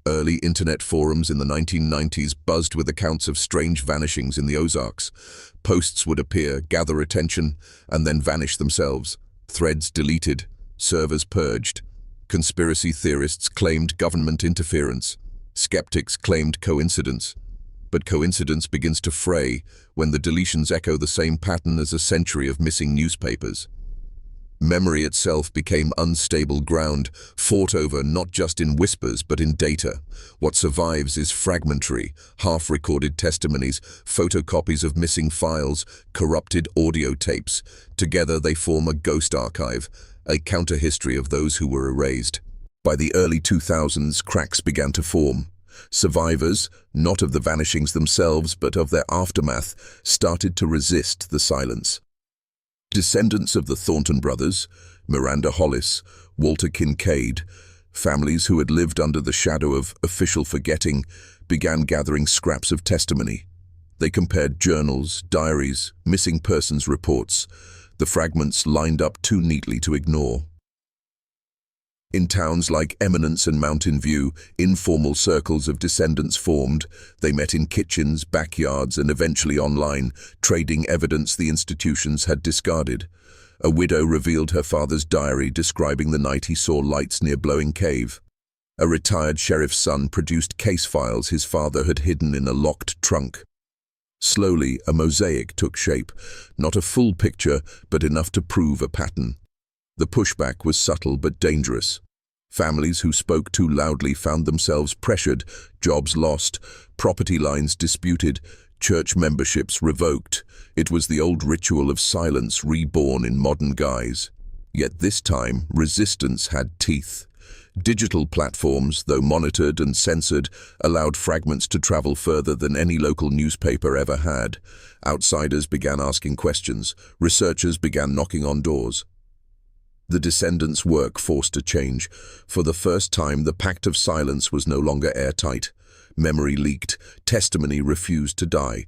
[SPEAKER 1] Early internet forums in the 1990s buzzed with accounts of strange vanishings in the Ozarks. Posts would appear, gather attention, and then vanish themselves. Threads deleted, servers purged. Conspiracy theorists claimed government interference. Skeptics claimed coincidence. But coincidence begins to fray when the deletions echo the same pattern as a century of missing newspapers. Memory itself became unstable ground, fought over not just in whispers but in data. What survives is fragmentary, half-recorded testimonies, photocopies of missing files, corrupted audio tapes. Together they form a ghost archive, a counter-history of those who were erased. By the early 2000s, cracks began to form. Survivors, not of the vanishings themselves but of their aftermath, started to resist the silence. Descendants of the Thornton brothers, Miranda Hollis, Walter Kincaid, families who had lived under the shadow of official forgetting, began gathering scraps of testimony. They compared journals, diaries, missing persons reports. The fragments lined up too neatly to ignore. In towns like Eminence and Mountain View, informal circles of descendants formed. They met in kitchens, backyards, and eventually online, trading evidence the institutions had discarded. A widow revealed her father's diary describing the night he saw lights near Blowing Cave. A retired sheriff's son produced case files his father had hidden in a locked trunk. Slowly, a mosaic took shape, not a full picture, but enough to prove a pattern. The pushback was subtle but dangerous. Families who spoke too loudly found themselves pressured, jobs lost, property lines disputed, church memberships revoked. It was the old ritual of silence reborn in modern guise. Yet this time, resistance had teeth. Digital platforms, though monitored and censored, allowed fragments to travel further than any local newspaper ever had. Outsiders began asking questions. Researchers began knocking on doors. The descendants' work forced a change. For the first time, the pact of silence was no longer airtight. Memory leaked. Testimony refused to die.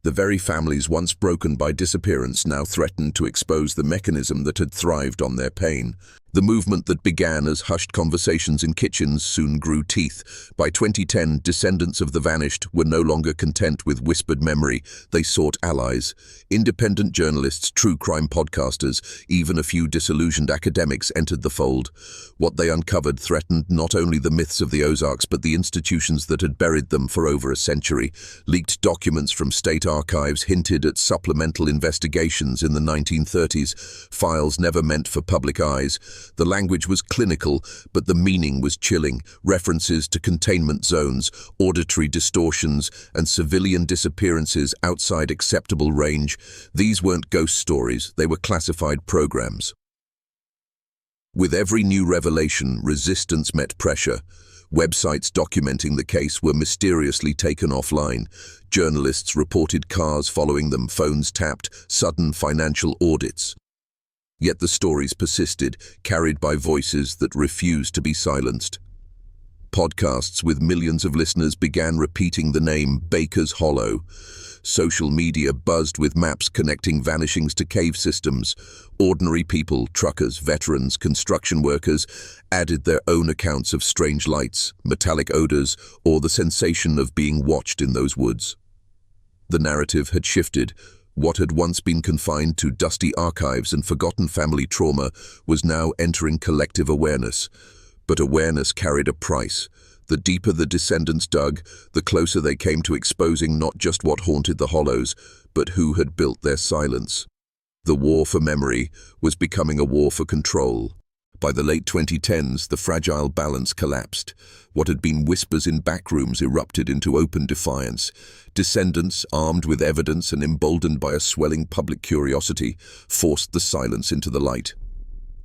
[SPEAKER 1] The very families once broken by disappearance now threatened to expose the mechanism that had thrived on their pain. The movement that began as hushed conversations in kitchens soon grew teeth. By 2010, descendants of the vanished were no longer content with whispered memory. They sought allies. Independent journalists, true crime podcasters, even a few disillusioned academics entered the fold. What they uncovered threatened not only the myths of the Ozarks but the institutions that had buried them for over a century. Leaked documents from state archives hinted at supplemental investigations in the 1930s, files never meant for public eyes. The language was clinical, but the meaning was chilling. References to containment zones, auditory distortions, and civilian disappearances outside acceptable range. These weren't ghost stories, they were classified programs. With every new revelation, resistance met pressure. Websites documenting the case were mysteriously taken offline. Journalists reported cars following them, phones tapped, sudden financial audits. Yet the stories persisted, carried by voices that refused to be silenced. Podcasts with millions of listeners began repeating the name Baker's Hollow. Social media buzzed with maps connecting vanishings to cave systems. Ordinary people, truckers, veterans, construction workers, added their own accounts of strange lights, metallic odors, or the sensation of being watched in those woods. The narrative had shifted. What had once been confined to dusty archives and forgotten family trauma was now entering collective awareness. But awareness carried a price. The deeper the descendants dug, the closer they came to exposing not just what haunted the hollows, but who had built their silence. The war for memory was becoming a war for control. By the late 2010s, the fragile balance collapsed. What had been whispers in backrooms erupted into open defiance. Descendants, armed with evidence and emboldened by a swelling public curiosity, forced the silence into the light.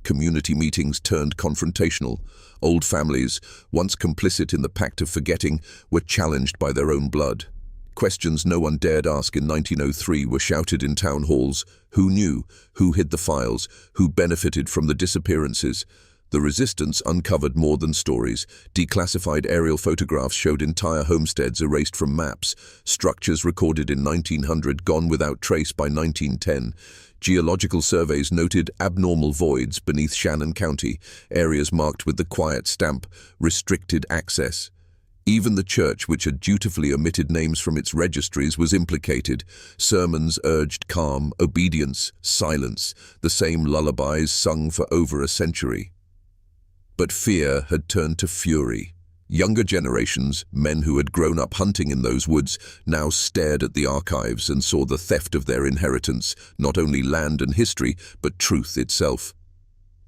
[SPEAKER 1] Community meetings turned confrontational. Old families, once complicit in the pact of forgetting, were challenged by their own blood. Questions no one dared ask in 1903 were shouted in town halls. Who knew? Who hid the files? Who benefited from the disappearances? The resistance uncovered more than stories. Declassified aerial photographs showed entire homesteads erased from maps, structures recorded in 1900 gone without trace by 1910. Geological surveys noted abnormal voids beneath Shannon County, areas marked with the quiet stamp, restricted access. Even the church, which had dutifully omitted names from its registries, was implicated. Sermons urged calm, obedience, silence, the same lullabies sung for over a century. But fear had turned to fury. Younger generations, men who had grown up hunting in those woods, now stared at the archives and saw the theft of their inheritance, not only land and history, but truth itself.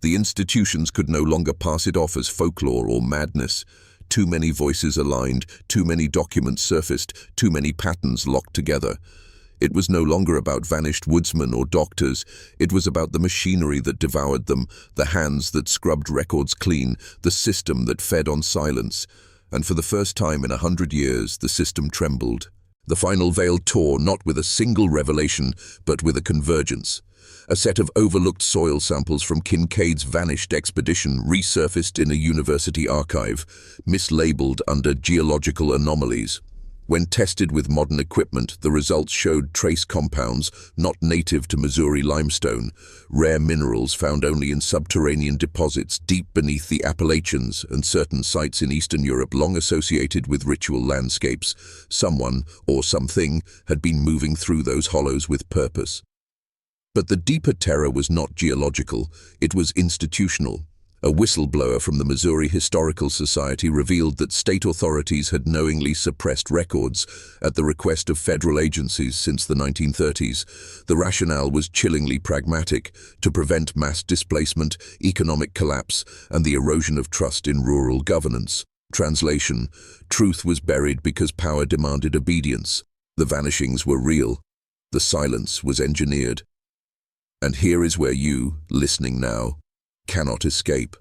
[SPEAKER 1] The institutions could no longer pass it off as folklore or madness. Too many voices aligned, too many documents surfaced, too many patterns locked together. It was no longer about vanished woodsmen or doctors. It was about the machinery that devoured them, the hands that scrubbed records clean, the system that fed on silence. And for the first time in 100 years, the system trembled. The final veil tore not with a single revelation, but with a convergence. A set of overlooked soil samples from Kincaid's vanished expedition resurfaced in a university archive, mislabeled under geological anomalies. When tested with modern equipment, the results showed trace compounds not native to Missouri limestone, rare minerals found only in subterranean deposits deep beneath the Appalachians and certain sites in Eastern Europe long associated with ritual landscapes. Someone, or something, had been moving through those hollows with purpose. But the deeper terror was not geological, it was institutional. A whistleblower from the Missouri Historical Society revealed that state authorities had knowingly suppressed records at the request of federal agencies since the 1930s. The rationale was chillingly pragmatic: to prevent mass displacement, economic collapse, and the erosion of trust in rural governance. Translation: truth was buried because power demanded obedience. The vanishings were real. The silence was engineered. And here is where you, listening now, cannot escape.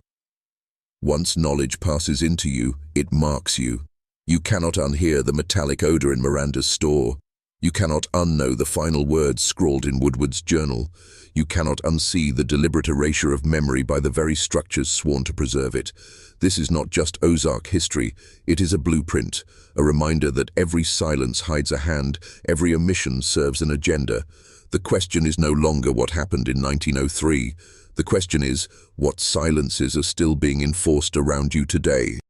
[SPEAKER 1] Once knowledge passes into you, it marks you. You cannot unhear the metallic odor in Miranda's store. You cannot unknow the final words scrawled in Woodward's journal. You cannot unsee the deliberate erasure of memory by the very structures sworn to preserve it. This is not just Ozark history, it is a blueprint, a reminder that every silence hides a hand, every omission serves an agenda. The question is no longer what happened in 1903. The question is, what silences are still being enforced around you today?